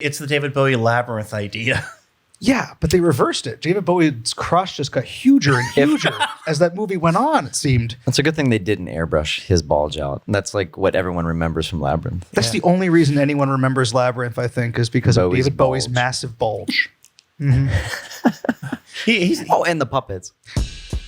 It's the David Bowie Labyrinth idea. Yeah, but they reversed it. David Bowie's crush just got huger and huger as that movie went on, it seemed. That's a good thing they didn't airbrush his bulge out. That's like what everyone remembers from Labyrinth. That's the only reason anyone remembers Labyrinth, I think, is because of David Bowie's bulge. massive bulge. And the puppets.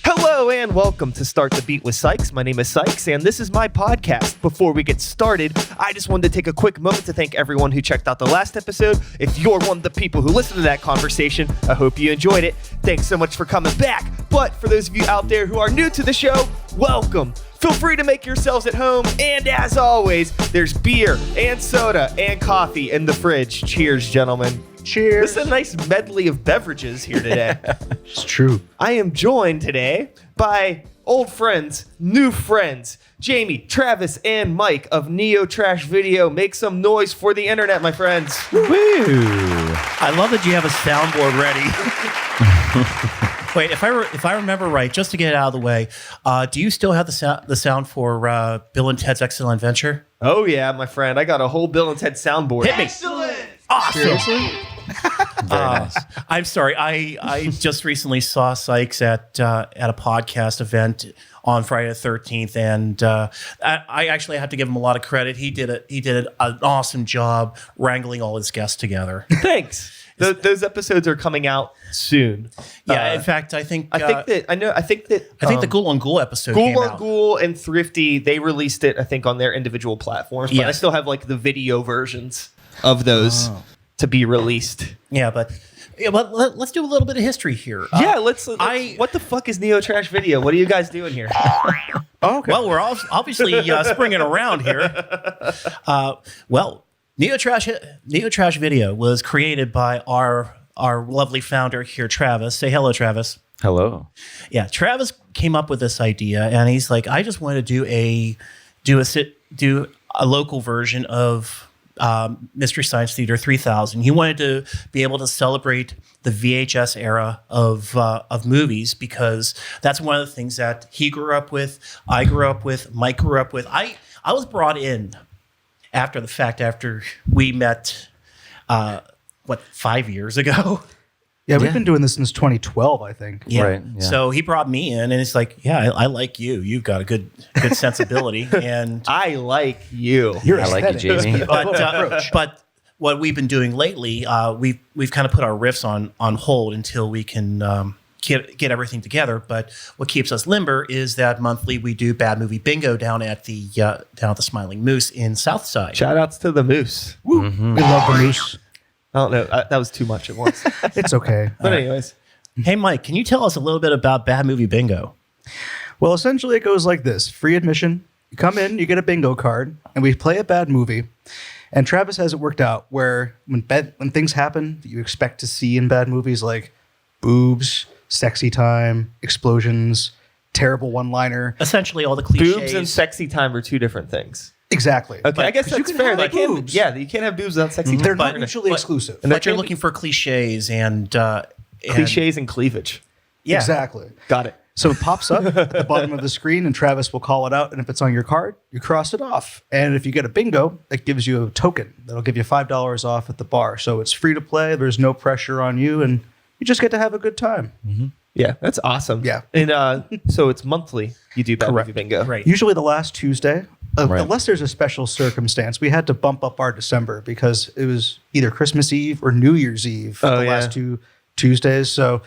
Hello and welcome to Start the Beat with Sykes. My name is Sykes and this is my podcast. Before we get started, I just wanted to take a quick moment to thank everyone who checked out the last episode. If you're one of the people who listened to that conversation, I hope you enjoyed it. Thanks so much for coming back. But for those of you out there who are new to the show, welcome. Feel free to make yourselves at home. And as always, there's beer and soda and coffee in the fridge. Cheers, gentlemen. Cheers. This is a nice medley of beverages here today. It's true. I am joined today by old friends, new friends, Jamie, Travis, and Mike of Neo Trash Video. Make some noise for the internet, my friends. Woo! I love that you have a soundboard ready. Wait, if I remember right, just to get it out of the way, do you still have the sound for Bill and Ted's Excellent Adventure? Oh yeah, my friend. I got a whole Bill and Ted soundboard. Hit me. Excellent. Awesome. Seriously? Very nice. I'm sorry. I just recently saw Sykes at a podcast event on Friday the 13th, and I actually have to give him a lot of credit. He did an awesome job wrangling all his guests together. Thanks. Those episodes are coming out soon. Yeah, in fact, I think the Ghoul on Ghoul episode Ghoul came on out. Ghoul and Thrifty, they released it, I think, on their individual platforms. But Yes. I still have like the video versions of those to be released. But let's do a little bit of history here. Let's what the fuck is Neo Trash Video? What are you guys doing here? Oh, okay. Well, we're obviously springing around here. Neo Trash Video was created by our lovely founder here, Travis. Say hello, Travis. Hello. Yeah, Travis came up with this idea, and he's like, I just want to do a local version of Mystery Science Theater 3000. He wanted to be able to celebrate the VHS era of movies, because that's one of the things that he grew up with, I grew up with, Mike grew up with. I was brought in after the fact, after we met, 5 years ago? Yeah, we've been doing this since 2012, I think. Yeah. Right, yeah. So he brought me in, and it's like, I like you. You've got a good sensibility, and I like you. You're I like you, aesthetic. Jamie. but what we've been doing lately, we've kind of put our riffs on hold until we can get everything together. But what keeps us limber is that monthly we do Bad Movie Bingo down at the Smiling Moose in Southside. Shout outs to the Moose. Woo. We love the moose. I don't know. That was too much at once. It's okay. But anyways. Hey, Mike, can you tell us a little bit about Bad Movie Bingo? Well, essentially it goes like this. Free admission. You come in, you get a bingo card, and we play a bad movie. And Travis has it worked out where when things happen that you expect to see in bad movies, like boobs, sexy time, explosions, terrible one-liner. Essentially all the cliches. Boobs and sexy time are two different things. Exactly. Okay, I guess 'cause you that's can fair. have They can't, boobs. you can't have boobs without sexy time. They're not But- mutually but- exclusive. But you're looking for cliches and Cliches and cleavage. Yeah. Exactly. Got it. So it pops up at the bottom of the screen, and Travis will call it out. And if it's on your card, you cross it off. And if you get a bingo, it gives you a token that'll give you $5 off at the bar. So it's free to play. There's no pressure on you, and you just get to have a good time. Yeah, that's awesome. Yeah. And so it's monthly you do Bad Movie Bingo. Right. Usually the last Tuesday, Right. unless there's a special circumstance. We had to bump up our December because it was either Christmas Eve or New Year's Eve last two Tuesdays. So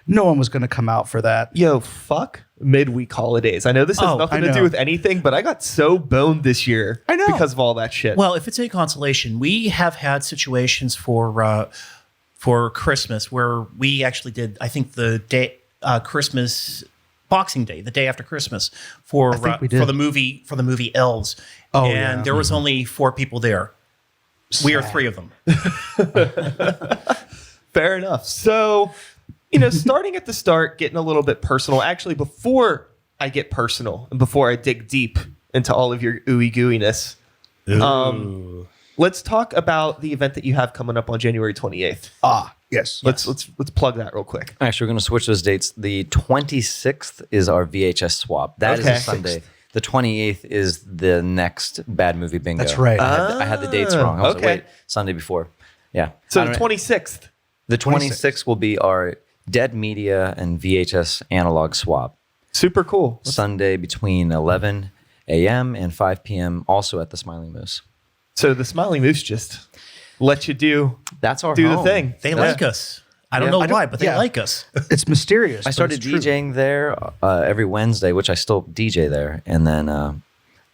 no one was going to come out for that. Yo, fuck midweek holidays. I know this has nothing I to do know. with anything, but I got so boned this year I know. because of all that shit. Well, if it's any consolation, we have had situations for Christmas where we actually did, I think, the day Christmas Boxing Day, the day after Christmas, for think we did. the movie Elves. Oh, and yeah. there was only 4 people there. We are 3 of them. Fair enough. So, starting at the start, getting a little bit personal. Actually, before I get personal and before I dig deep into all of your ooey gooiness, let's talk about the event that you have coming up on January 28th. Yes. Let's plug that real quick. Actually, we're going to switch those dates. The 26th is our VHS swap. That is Okay. a Sunday. The 28th is the next Bad Movie Bingo. That's right. I had the dates wrong. I was okay. like, wait, Sunday before. Yeah. So I the don't- 26th. the 26th 26th will be our Dead Media and VHS analog swap. Super cool. Sunday between 11 a.m. and 5 p.m. also at the Smiling Moose. So the Smiling Moose just let you do That's our the home. thing. They like us. I don't Yeah. know I don't- why, but they yeah. like us. It's mysterious. I but started it's true. DJing there every Wednesday, which I still DJ there. And then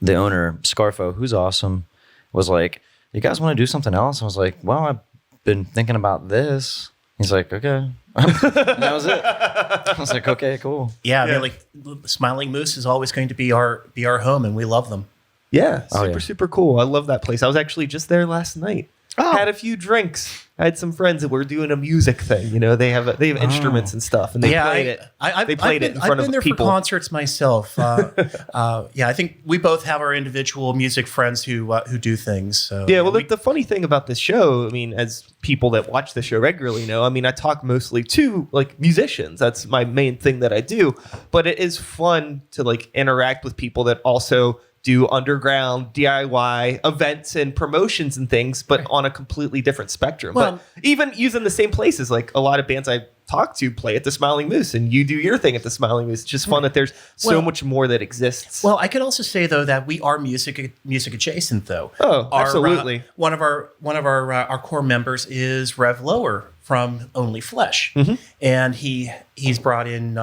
the owner, Scarfo, who's awesome, was like, "You guys want to do something else?" I was like, "Well, I've been thinking about this." He's like, "Okay." And that was it. I was like, "Okay, cool." Yeah, I Yeah. mean, like Smiling Moose is always going to be our home, and we love them. Yeah, Oh, super, yeah. super cool. I love that place. I was actually just there last night. Oh. Had a few drinks. I had some friends that were doing a music thing. You know, they have instruments and stuff, and they played it. They played it in front I've been of there people. for concerts myself. Yeah, I think we both have our individual music friends who do things. So Yeah, well, the funny thing about this show, I mean, as people that watch the show regularly know, I mean, I talk mostly to like musicians. That's my main thing that I do. But it is fun to like interact with people that also do underground DIY events and promotions and things, but on a completely different spectrum. Well- but even using the same places, like a lot of bands I talk to play at the Smiling Moose, and you do your thing at the Smiling Moose. It's just fun that there's so Well- much more that exists. Well, I could also say though that we are music adjacent though. Oh, absolutely. One of our core members is Rev Lower from Only Flesh, and he's brought in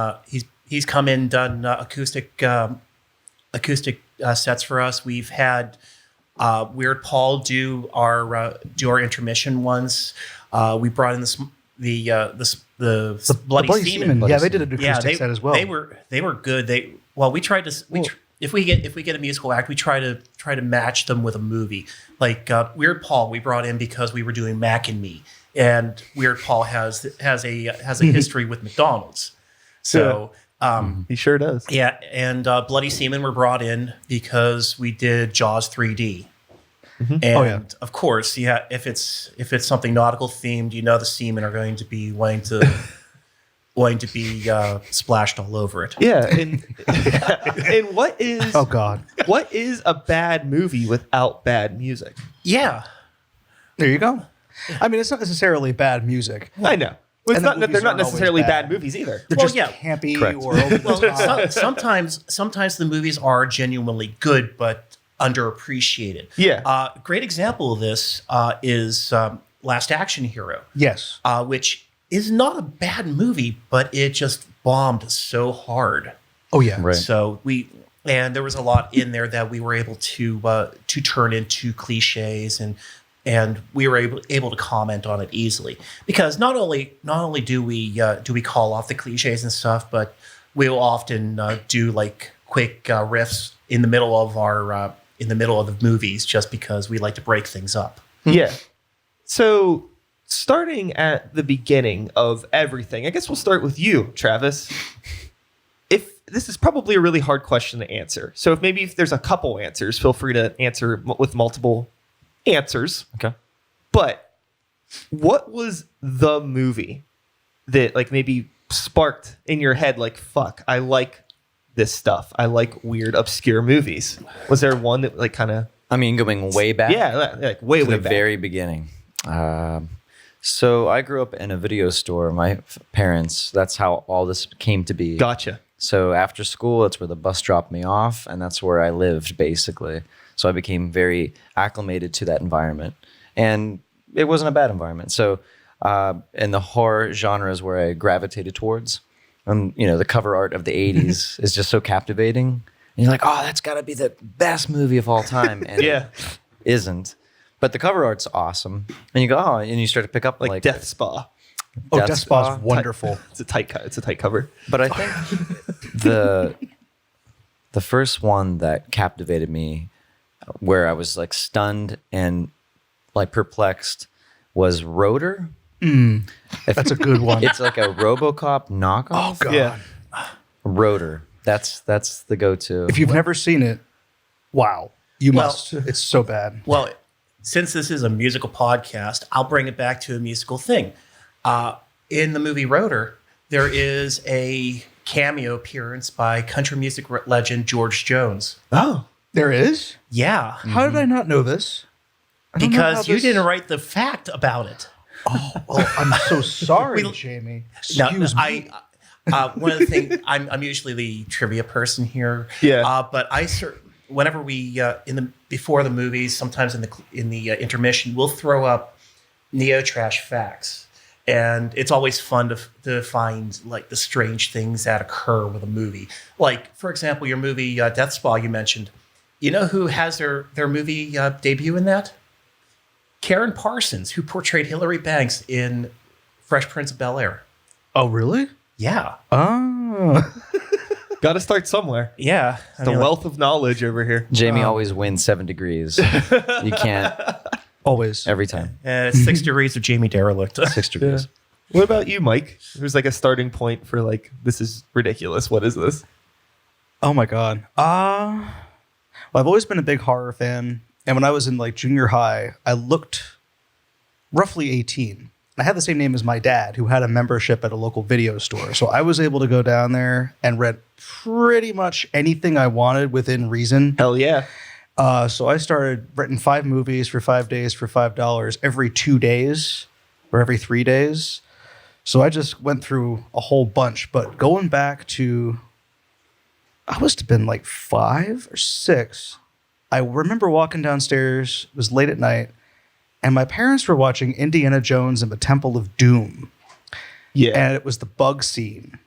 he's come in, done acoustic sets for us. We've had Weird Paul do our intermission ones. We brought in the Bloody Semen. Yeah, they did an acoustic Yeah, set as well. They were good. We tried to if we get a musical act, we try to match them with a movie. Like Weird Paul, we brought in because we were doing Mac and Me, and Weird Paul has a history with McDonald's. So He sure does. yeah, and Bloody Semen were brought in because we did Jaws 3D. And Oh, yeah. of course, yeah, if it's something nautical themed, you know the seamen are going to be wanting to be splashed all over it. Yeah, and and what is Oh God. what is a bad movie without bad music? Yeah. There you go. I mean, it's not necessarily bad music. I know. Well, it's And the not that movies they're not aren't always necessarily bad. bad movies either. They're Well, just yeah. campy Correct. or over the top. Sometimes the movies are genuinely good, but underappreciated. Yeah. Great example of this is Last Action Hero, Yes. which is not a bad movie, but it just bombed so hard. Oh yeah. Right. So there was a lot in there that we were able to turn into cliches, and we were able to comment on it easily, because not only do we call off the cliches and stuff, but we'll often do like quick riffs in the middle of the movies, just because we like to break things up. Yeah. So starting at the beginning of everything, I guess we'll start with you, Travis. If this is probably a really hard question to answer, so if there's a couple answers, feel free to answer with multiple answers. Okay. But what was the movie that like maybe sparked in your head like, fuck, I like this stuff. I like weird, obscure movies. Was there one that like kind of I mean, going way back. like way to the back? very beginning. So I grew up in a video store. My parents, that's how all this came to be. Gotcha. So after school, it's where the bus dropped me off, and that's where I lived, basically. So I became very acclimated to that environment. And it wasn't a bad environment. So in the horror genre is where I gravitated towards. The cover art of the 80s is just so captivating. And you're like, oh, that's got to be the best movie of all time. And Yeah. it isn't. But the cover art's awesome. And you go, oh, and you start to pick up Like Death Spa. Oh, Death Death Spa's Spa. wonderful. It's a tight cover. But I think the first one that captivated me, where I was like stunned and like perplexed, was Rotor. That's a good one. It's like a RoboCop knockoff. Oh God. Yeah. Rotor. That's the go-to. If you've never seen it, wow, you Well- must. It's so bad. Well, since this is a musical podcast, I'll bring it back to a musical thing. In the movie Rotor, there is a cameo appearance by country music legend George Jones. Oh. There is. Yeah. How did I not know this? don't know how Because you this- didn't write the fact about it. Well, I'm so sorry, We- Jamie. No, Excuse me. one of the things I'm usually the trivia person here. Yeah. But whenever we before the movies, sometimes in the intermission, we'll throw up neo trash facts, and it's always fun to find like the strange things that occur with a movie. Like for example, your movie Death Spa you mentioned. You know who has their movie debut in that? Karen Parsons, who portrayed Hilary Banks in Fresh Prince of Bel-Air. Oh, really? Yeah. Oh. Got to start somewhere. Yeah. The wealth of knowledge over here. Jamie always wins 7 degrees. You can't Always. every time. It's 6 degrees of Jamie Derelict. 6 degrees. What about you, Mike? Who's like a starting point for like, this is ridiculous. What is this? Oh my god. Well, I've always been a big horror fan, and when I was in like junior high, I looked roughly 18. I had the same name as my dad, who had a membership at a local video store. So I was able to go down there and rent pretty much anything I wanted within reason. Hell yeah. So I started renting 5 movies for 5 days for $5 every 2 days or every 3 days. So I just went through a whole bunch. But going back to, I must have been like 5 or 6. I remember walking downstairs, it was late at night, and my parents were watching Indiana Jones and the Temple of Doom. Yeah. And it was the bug scene.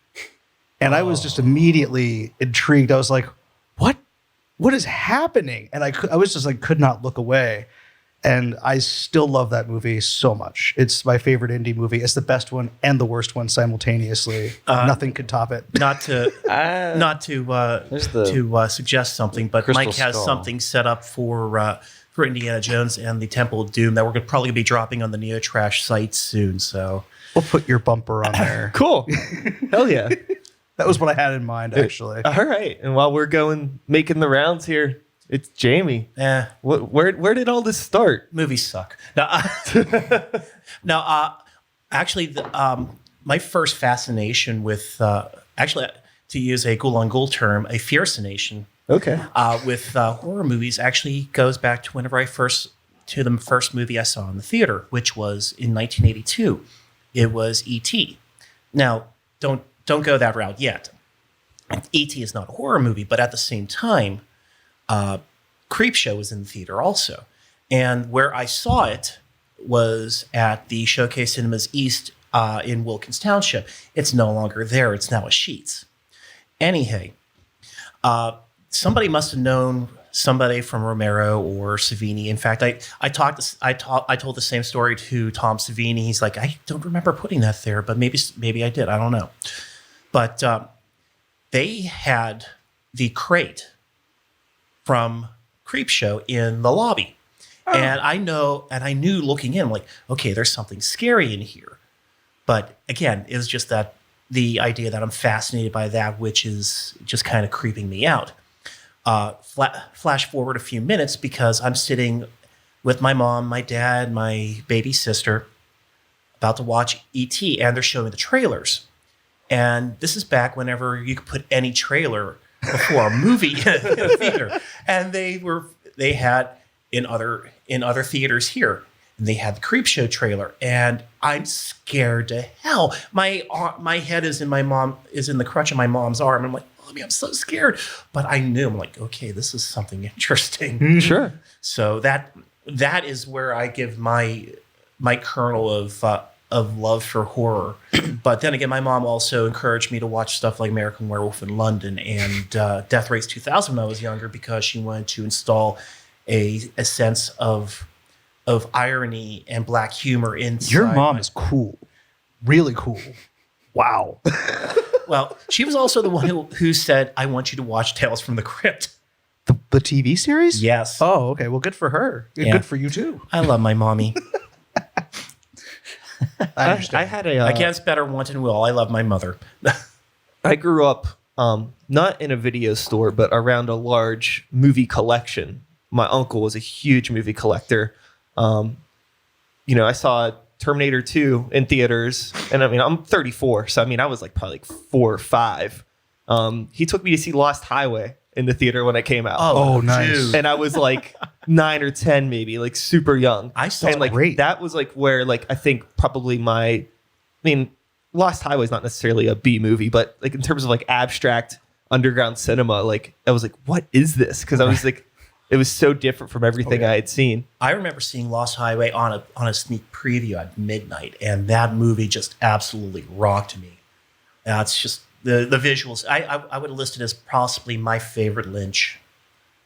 And I was just immediately intrigued. I was like, what is happening? And I was just like, could not look away. And I still love that movie so much. It's my favorite indie movie. It's the best one and the worst one simultaneously. Nothing could top it. Not to There's the suggest something, but Crystal Mike has Skull. something set up for Indiana Jones and the Temple of Doom that we're probably gonna be dropping on the Neo Trash site soon. So We'll put your bumper on there. Cool. Hell yeah. That was what I had in mind, actually. All right. And while we're making the rounds here, it's Jamie. Where did all this start? movies suck. Actually, my first fascination with actually, to use a ghoul on ghoul term, a fiercination Okay. with horror movies actually goes back to whenever the first movie I saw in the theater, which was in 1982. It was E.T. Now, don't go that route yet. E.T. is not a horror movie, but at the same time, Creepshow was in the theater also. And where I saw it was at the Showcase Cinemas East in Wilkins Township. It's no longer there. It's now a Sheetz. Anyhow, somebody must have known somebody from Romero or Savini. In fact, I told the same story to Tom Savini. He's like, I don't remember putting that there, but maybe I did. I don't know. But they had the crate from Creepshow in the lobby. And I knew looking in, like, okay, there's something scary in here. But again, it was just that the idea that I'm fascinated by that, which is just kind of creeping me out. Flash forward a few minutes because I'm sitting with my mom, my dad, my baby sister, about to watch E.T., and they're showing the trailers. And this is back whenever you could put any trailer before a movie in a theater. And they had in other theaters here. And they had the Creepshow trailer, and I'm scared to hell. My head is in the crutch of my mom's arm. I'm like, Mommy, I'm so scared. But I knew, I'm like, okay, this is something interesting. Sure. So that is where I give my kernel of love for horror. But then again, my mom also encouraged me to watch stuff like American Werewolf in London and Death Race 2000 when I was younger because she wanted to install a sense of irony and black humor inside. Your mom is cool. Really cool. Wow. Well, she was also the one who said, I want you to watch Tales from the Crypt. The TV series? Yes. Oh, okay. Well, good for her. Yeah. Good for you, too. I love my mommy. I understand. I had a. Against better want and will, I love my mother. I grew up not in a video store, but around a large movie collection. My uncle was a huge movie collector. I saw Terminator 2 in theaters, and I mean, I'm 34, so I mean, I was like probably like 4 or 5. He took me to see Lost Highway in the theater when it came out. Oh, nice. dude. And I was like 9 or 10, maybe, like super young. I saw and like great. that was like where like I think probably Lost Highway is not necessarily a B movie, but like in terms of like abstract underground cinema, like I was like, what is this? Because I was like, it was so different from everything I had seen. I remember seeing Lost Highway on a sneak preview at midnight, and that movie just absolutely rocked me. It's just the visuals. I would have listed as possibly my favorite Lynch.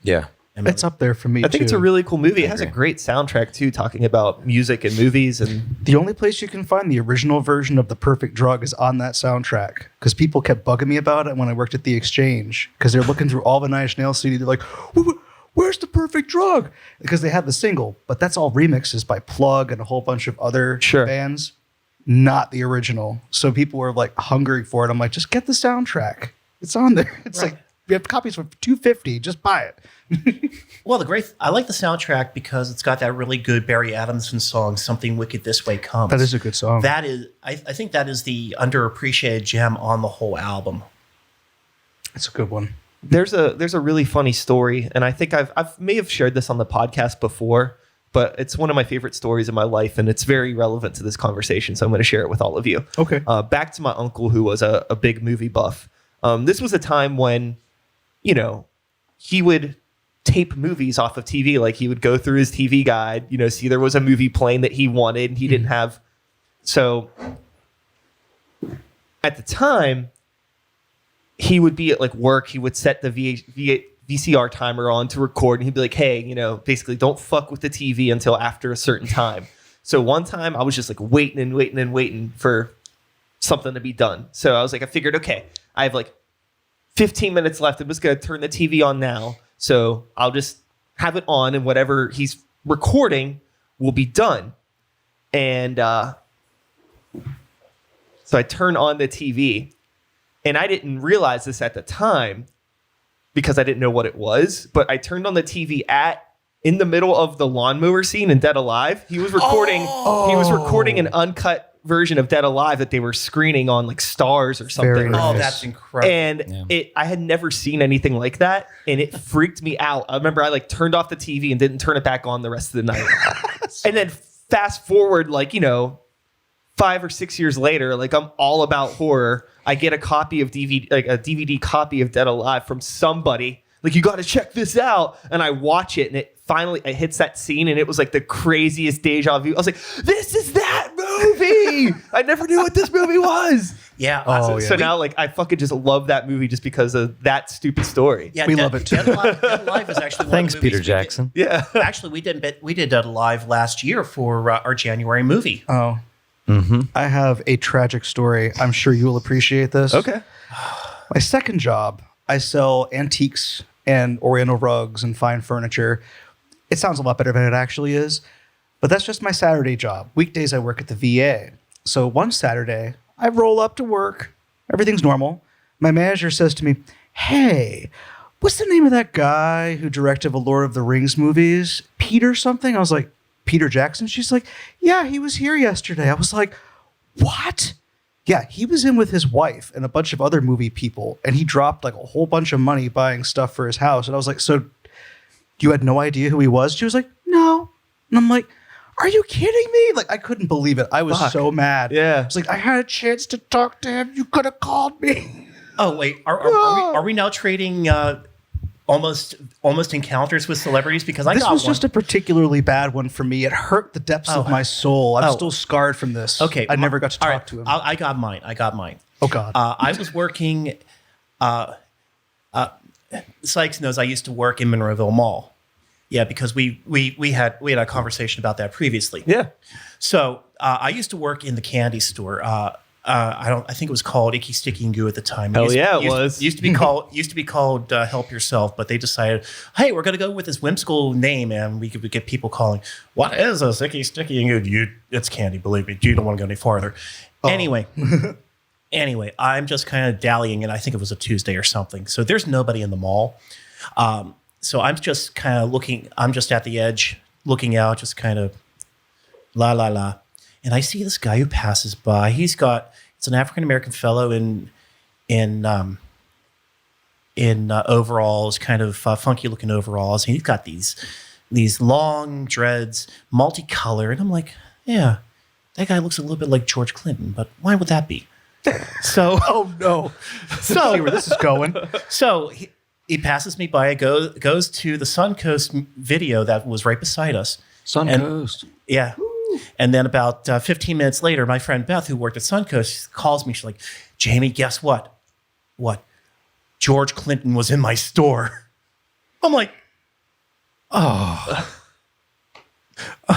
Yeah. It's up there for me, I think too. it's a really cool movie. It has a great soundtrack too, talking about music and movies. And The only place you can find the original version of The Perfect Drug is on that soundtrack, because people kept bugging me about it when I worked at the Exchange, because they're looking through all the Nine Inch Nails CD. They're like, where's The Perfect Drug? Because they had the single, but that's all remixes by Plug and a whole bunch of other bands, not the original. So people were like hungry for it. I'm like, just get the soundtrack. It's on there. It's like, we have copies for $2.50. Just buy it. Well, I like the soundtrack because it's got that really good Barry Adamson song, "Something Wicked This Way Comes." That is a good song. That is, I think that is the underappreciated gem on the whole album. It's a good one. there's a really funny story, and I think I've may have shared this on the podcast before, but it's one of my favorite stories in my life, and it's very relevant to this conversation. So I'm going to share it with all of you. Okay. Back to my uncle, who was a big movie buff. This was a time when, he would tape movies off of TV. Like he would go through his TV guide, see there was a movie playing that he wanted and he didn't have. So at the time, he would be at like work. He would set the VCR timer on to record, and he'd be like, hey, basically don't fuck with the TV until after a certain time. So one time I was just like waiting for something to be done. So I was like, I figured, okay, I have like 15 minutes left. I'm just going to turn the TV on now. So I'll just have it on, and whatever he's recording will be done. And so I turn on the TV, and I didn't realize this at the time because I didn't know what it was, but I turned on the TV in the middle of the lawnmower scene in Dead Alive. He was recording he was recording an uncut version of Dead Alive that they were screening on like Stars or something. Very nice. Oh, that's incredible. And I had never seen anything like that, and it freaked me out. I remember I like turned off the TV and didn't turn it back on the rest of the night. And then fast forward, 5 or 6 years later, like I'm all about horror. I get a copy of DVD, like a DVD copy of Dead Alive from somebody. Like, you got to check this out. And I watch it, and it hits that scene, and it was like the craziest deja vu. I was like, this is that movie. I never knew what this movie was. Yeah. So now, like, I fucking just love that movie just because of that stupid story. Yeah, We love it too. Dead Alive is actually one Thanks, of the movies Peter Jackson. Yeah. Actually, we did Dead Alive last year for our January movie. Oh. I have a tragic story. I'm sure you will appreciate this. Okay. My second job, I sell antiques and oriental rugs and fine furniture. It sounds a lot better than it actually is, but that's just my Saturday job. Weekdays I work at the VA. So one Saturday, I roll up to work. Everything's normal. My manager says to me, hey, what's the name of that guy who directed the Lord of the Rings movies? Peter something? I was like, Peter Jackson? She's like, yeah, he was here yesterday. I was like, what? Yeah, he was in with his wife and a bunch of other movie people, and he dropped like a whole bunch of money buying stuff for his house. And I was like, so you had no idea who he was? She was like, no. And I'm like, are you kidding me? Like, I couldn't believe it. I was so mad. Yeah. I was like, I had a chance to talk to him. You could have called me. Oh wait, are we now trading almost encounters with celebrities? Because This was just a particularly bad one for me. It hurt the depths of my soul. I'm still scarred from this. Okay, I never got to all talk right, to him. I got mine. Oh God. I was working. Sykes knows I used to work in Monroeville Mall. Yeah, because we had a conversation about that previously. Yeah. So I used to work in the candy store. I think it was called Icky Sticky and Goo at the time. Hell yeah, it was. Used to be called Help Yourself, but they decided, hey, we're going to go with this whimsical name, and we could get people calling, what is this Icky Sticky and Goo? It's candy, believe me. You don't want to go any farther. Oh. Anyway, I'm just kind of dallying, and I think it was a Tuesday or something. So there's nobody in the mall. So I'm just kind of looking. I'm just at the edge, looking out, just kind of la la la. And I see this guy who passes by. It's an African American fellow in in overalls, kind of funky looking overalls. And he's got these long dreads, multicolored. And I'm like, yeah, that guy looks a little bit like George Clinton, but why would that be? So, Oh no! See where this is going. so he passes me by, goes to the Suncoast video that was right beside us. Suncoast. Yeah. And then about 15 minutes later, my friend Beth, who worked at Suncoast, calls me. She's like, Jamie, guess what? What? George Clinton was in my store. I'm like, oh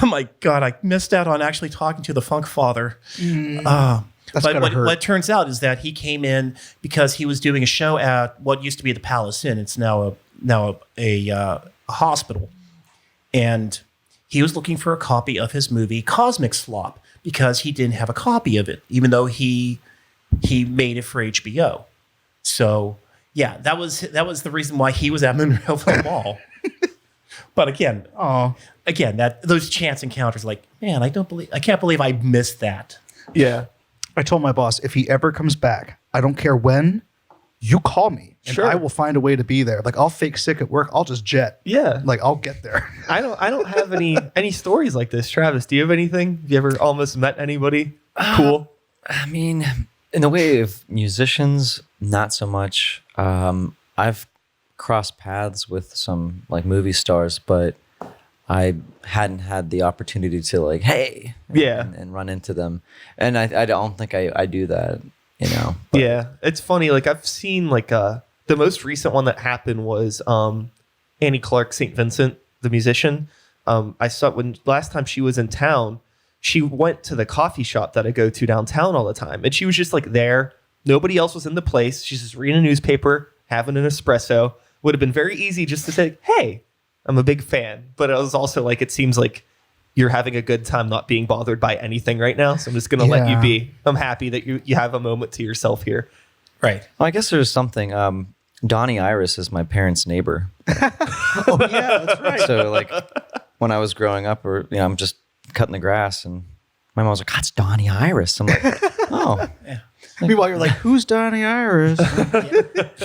my God, I missed out on actually talking to the Funk Father. That's But gotta hurt. what turns out is that he came in because he was doing a show at what used to be the Palace Inn. It's now a hospital. And he was looking for a copy of his movie Cosmic Slop because he didn't have a copy of it, even though he made it for HBO. So yeah, that was the reason why he was at Monroeville Mall. But again, those chance encounters, like, man, I can't believe I missed that. Yeah. I told my boss, if he ever comes back, I don't care when, you call me and Sure. I will find a way to be there. Like, I'll fake sick at work. I'll just jet. Yeah. Like, I'll get there. I don't have any stories like this. Travis, do you have anything? Have you ever almost met anybody cool? I mean, in the way of musicians, not so much. I've crossed paths with some like movie stars, but I hadn't had the opportunity to like, hey, and run into them. And I don't think I do that, you know. But Yeah, it's funny. Like I've seen like the most recent one that happened was Annie Clark St. Vincent, the musician. I saw when last time she was in town, she went to the coffee shop that I go to downtown all the time, and she was just like there. Nobody else was in the place. She's just reading a newspaper, having an espresso. Would have been very easy just to say, "Hey, I'm a big fan," but it was also like it seems like you're having a good time not being bothered by anything right now. So I'm just gonna let you Yeah. be. I'm happy that you have a moment to yourself here. Right. well, I guess there's something. Donnie Iris is my parents' neighbor. Oh, yeah, that's right. So like when I was growing up, or you know, I'm just cutting the grass, and my mom was like, "That's Donnie Iris." I'm like, "Oh, Meanwhile, you're like, who's Donnie Iris?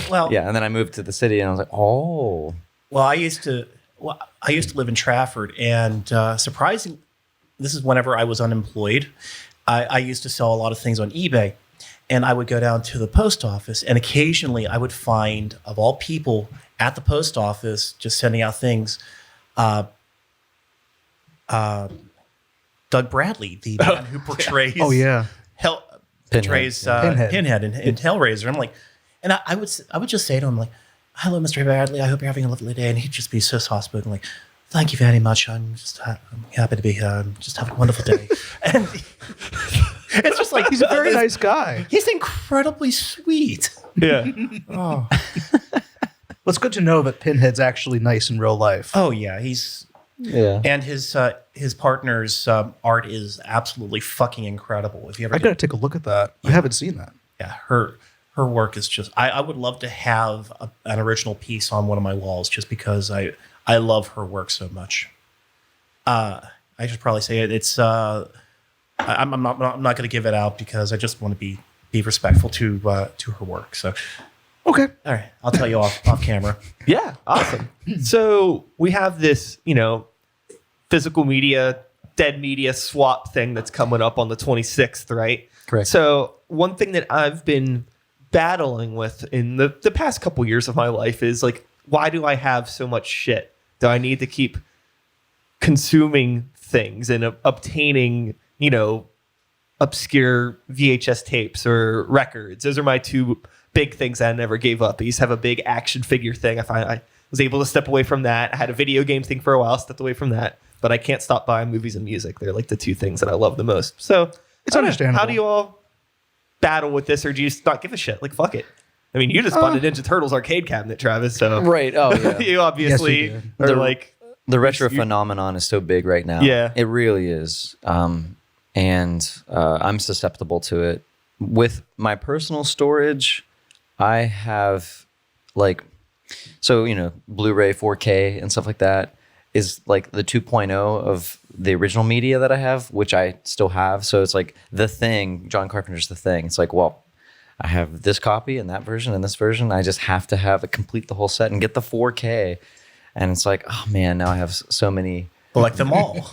Well, yeah." And then I moved to the city, and I was like, "Oh, Well, I used to live in Trafford, and surprising, this is whenever I was unemployed. I used to sell a lot of things on eBay, and I would go down to the post office, and occasionally I would find, of all people, at the post office, just sending out things, Doug Bradley, the man who portrays Oh, yeah. portrays Pinhead in Hellraiser. I'm like, and I would just say to him like, "Hello, Mr. Bradley. I hope you're having a lovely day." And he'd just be so soft-spoken, like, "Thank you very much. I'm happy to be here. Just have a wonderful day." And it's just like He's a very nice guy. He's incredibly sweet. Yeah. Well, it's good to know that Pinhead's actually nice in real life. Oh yeah, he's yeah." and his partner's art is absolutely fucking incredible. If you ever I gotta take a look at that. I haven't seen that. yeah, her work is just. I would love to have an original piece on one of my walls, just because I love her work so much. I should probably say it. It's I'm not going to give it out because I just want to be respectful to her work. So Okay. all right, I'll tell you off camera. Yeah, awesome. So we have this, physical media, dead media swap thing that's coming up on the 26th, right? Correct. So one thing that I've been battling with in the past couple years of my life is like, why do I have so much shit? Do I need to keep consuming things and obtaining, obscure VHS tapes or records? Those are my two big things that I never gave up. I used to have a big action figure thing. I was able to step away from that. I had a video game thing for a while, stepped away from that. But I can't stop buying movies and music. They're like the two things that I love the most. So It's I don't know. understandable. How do you all battle with this, or do you just not give a shit? Like, fuck it. I mean, you just bought a Ninja Turtles arcade cabinet, Travis. So Right. Oh, yeah. you obviously Yes, are The- like, The retro phenomenon is so big right now. Yeah. It really is. And I'm susceptible to it. With my personal storage, I have Blu-ray 4K and stuff like that is like the 2.0 of the original media that I have, which I still have. So it's like The Thing, John Carpenter's The Thing. It's like, well, I have this copy and that version and this version. I just have to have it, complete the whole set and get the 4K. And it's like, oh man, now I have so many. Collect them all.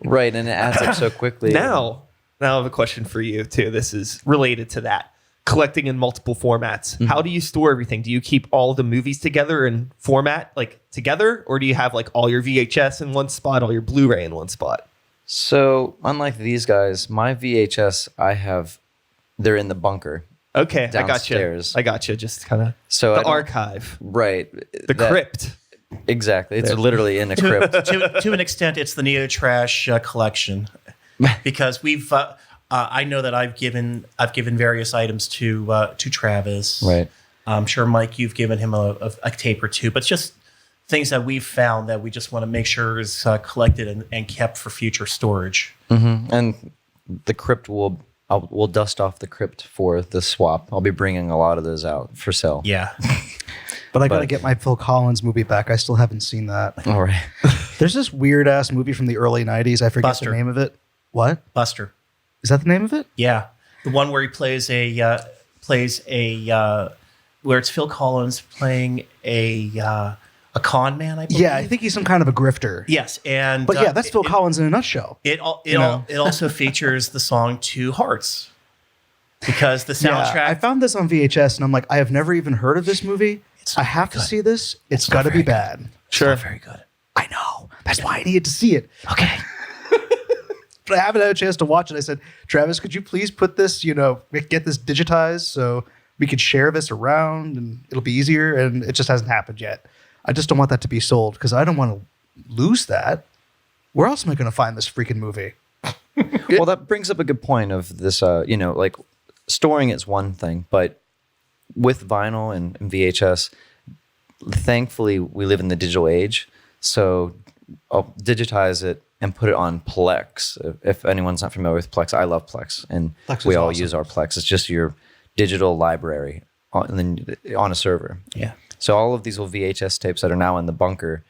Right, and it adds up so quickly. Now I have a question for you too. This is related to that. Collecting in multiple formats. Mm-hmm. How do you store everything? Do you keep all the movies together in format, like together? Or do you have like all your VHS in one spot, all your Blu-ray in one spot? So unlike these guys, my VHS, they're in the bunker. Okay, Downstairs. I got you. Just kind of So the archive, Right. the crypt. Exactly. It's literally in a crypt. To an extent, it's the Neo Trash collection, because we've. I know that I've given various items to Travis. Right. I'm sure, Mike, you've given him a tape or two, but it's just things that we've found that we just want to make sure is collected and kept for future storage. Mm-hmm. And the crypt we'll dust off the crypt for the swap. I'll be bringing a lot of those out for sale. Yeah. But I got to get my Phil Collins movie back. I still haven't seen that. All right. There's this weird ass movie from the early 90s. I forget Buster. the name of it. What? Buster. Is that the name of it? Yeah. The one where he plays where it's Phil Collins playing a con man, I believe. Yeah, I think he's some kind of a grifter. Yes, and But yeah, that's Phil Collins in a nutshell. It know? also features the song Two Hearts, because the Yeah, soundtrack. I found this on VHS and I'm like, I have never even heard of this movie. I have to see this. It's got to be bad. Sure, not very good. I know. That's why I needed to see it. Okay. But I haven't had a chance to watch it. I said, Travis, could you please put this, get this digitized so we could share this around and it'll be easier? And it just hasn't happened yet. I just don't want that to be sold because I don't want to lose that. Where else am I going to find this freaking movie? Well, that brings up a good point of this, like storing is one thing, but with vinyl and VHS, thankfully we live in the digital age. So I'll digitize it and put it on Plex. If anyone's not familiar with Plex, I love Plex, and Plex we is all awesome. use our Plex. It's just your digital library on a server. Yeah. So all of these little VHS tapes that are now in the bunker,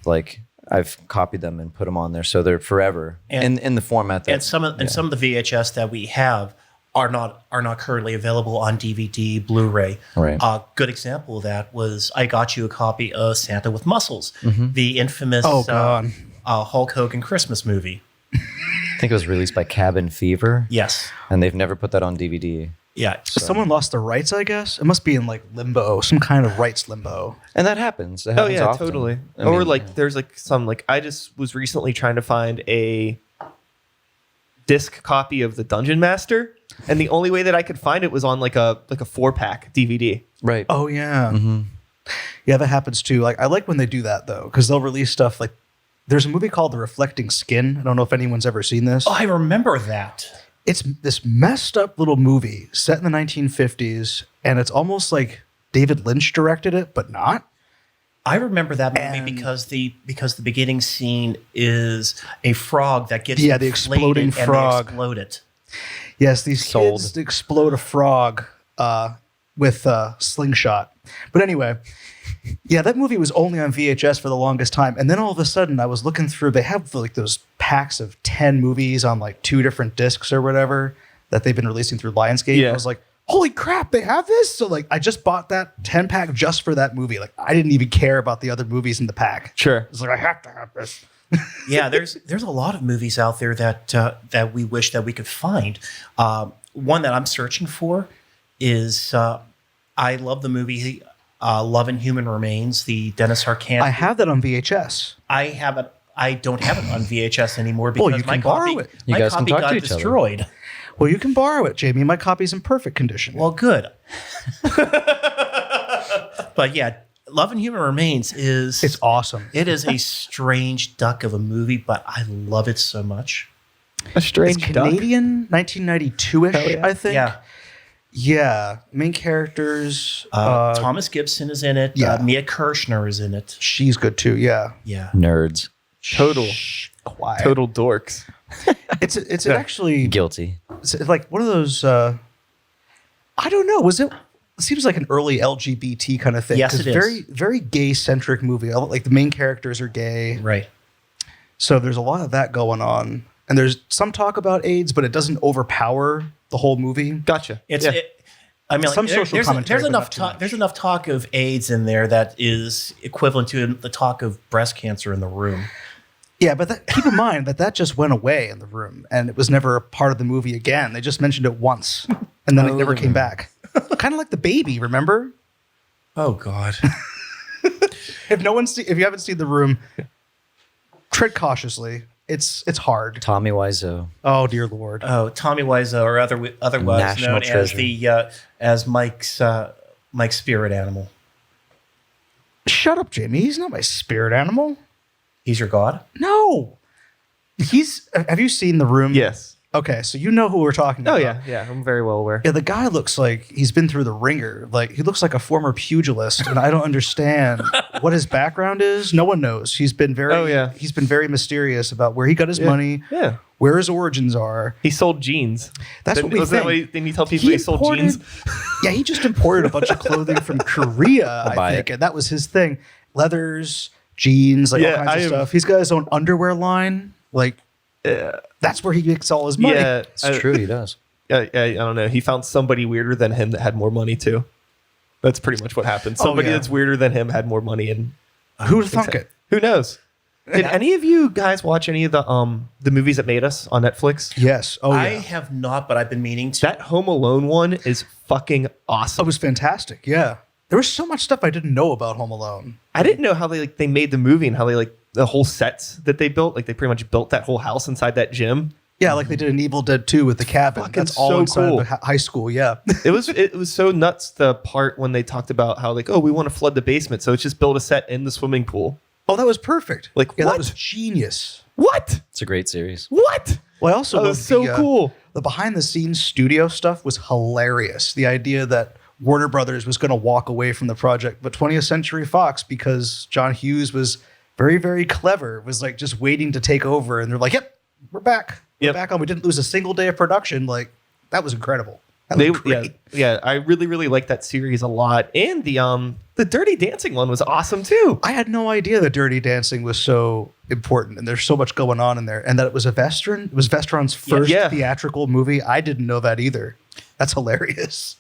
like I've copied them and put them on there, so they're forever in the format that. And some of the VHS that we have are not currently available on DVD, Blu-ray. Right. A good example of that was I got you a copy of Santa with Muscles, the infamous God. Hulk Hogan Christmas movie. I think it was released by Cabin Fever. Yes. And they've never put that on DVD. Yeah. Someone lost the rights, I guess. It must be in like limbo, some kind of rights limbo. And that happens. It Oh happens yeah, often. totally. I Or mean, like there's like some like I just was recently trying to find a disc copy of the Dungeon Master, and the only way that I could find it was on like a 4-pack DVD. right. Oh, yeah. Yeah, that happens too. Like I like when they do that, though, because they'll release stuff like there's a movie called The Reflecting Skin. I don't know if anyone's ever seen this. Oh, I remember that. It's this messed up little movie set in the 1950s, and it's almost like David Lynch directed it, but not. I remember that movie And- because the beginning scene is a frog that gets Yeah, the inflated exploding and frog. They explode it. Yes, these Sold. kids explode a frog with a slingshot. But anyway, yeah, that movie was only on VHS for the longest time. And then all of a sudden I was looking through, they have like those packs of 10 movies on like 2 different discs or whatever that they've been releasing through Lionsgate. Yeah. I was like, holy crap, they have this? So like I just bought that 10 pack just for that movie. Like I didn't even care about the other movies in the pack. Sure. It's like, I have to have this. Yeah, there's a lot of movies out there that we wish that we could find. One that I'm searching for is I love the movie Love and Human Remains, the Dennis Arcand. I have that on VHS. I have it. I don't have it on VHS anymore because you my can borrow copy, it. You my guys can copy talk to got each other. destroyed. Well, you can borrow it, Jamie. My copy's in perfect condition. Well, good. But yeah, Love and Human Remains is it's awesome. it is a strange duck of a movie, but I love it so much. A strange It's duck. Canadian, 1992-ish, Hell yeah. I think. Yeah. Yeah. Main characters. Thomas Gibson is in it. yeah. Mia Kirshner is in it. She's good too. Yeah. Yeah. Nerds. Total Quiet. total dorks. It's actually Guilty. it's like one of those. I don't know. Was it? It seems like an early LGBT kind of thing. Yes, 'cause it is. Very, very gay centric movie. Like the main characters are gay, Right. so there's a lot of that going on. And there's some talk about AIDS, but it doesn't overpower the whole movie. Gotcha. It's Yeah. I mean, Some social commentary, There's but enough not too talk. much. There's enough talk of AIDS in there that is equivalent to the talk of breast cancer in The Room. Yeah, but keep in mind that just went away in The Room, and it was never a part of the movie again. They just mentioned it once, and then it never came back. Kind of like The Baby, remember? Oh God. If you haven't seen The Room, tread cautiously. It's hard. Tommy Wiseau. Oh dear Lord. Oh, Tommy Wiseau, or otherwise National known treasure. as Mike's spirit animal. Shut up, Jamie. He's not my spirit animal. He's your god. No. Have you seen The Room? Yes. Okay, so you know who we're talking Oh about. yeah. I'm very well aware. Yeah, the guy looks like he's been through the ringer. Like he looks like a former pugilist, and I don't understand what his background is. No one knows. He's been very mysterious about where he got his money, Yeah. where his origins are. He sold jeans. That's what we Wasn't think. Didn't he tell people he sold jeans? Yeah, he just imported a bunch of clothing from Korea, I buy think, it. and that was his thing. Leathers, jeans, like all kinds of stuff. He's got his own underwear line. Like that's where he makes all his money. Yeah. It's true, he does. I don't know. He found somebody weirder than him that had more money too. That's pretty much what happened. Somebody yeah. that's weirder than him had more money, and Who'd have thunk it? who knows? Did any of you guys watch any of the movies that made us on Netflix? Yes. Oh, I yeah. have not, but I've been meaning to. That Home Alone one is fucking It awesome. was fantastic. Yeah. There was so much stuff I didn't know about Home Alone. I didn't know how they made the movie and how they the whole sets that they built. Like they pretty much built that whole house inside that gym. Yeah, like they did in Evil Dead 2 with the cabin. Fucking That's all so inside cool. of the high school. Yeah. It was so nuts, the part when they talked about how we want to flood the basement, so it's just build a set in the swimming pool. Oh, that was perfect. Like, yeah, what? that was genius. What? It's a great series. What? Well, I also That loved was so cool. The behind the scenes studio stuff was hilarious. The idea that Warner Brothers was going to walk away from the project, but 20th Century Fox, because John Hughes was very, very clever, was like just waiting to take over, and they're like, "Yep, we're back. We're Yep. back on. We didn't lose a single day of production." Like that was incredible. That was great. Yeah. I really, really liked that series a lot, and the Dirty Dancing one was awesome too. I had no idea that Dirty Dancing was so important, and there's so much going on in there, and that it was a Vestron. It was Vestron's first Yeah. theatrical movie. I didn't know that either. That's hilarious.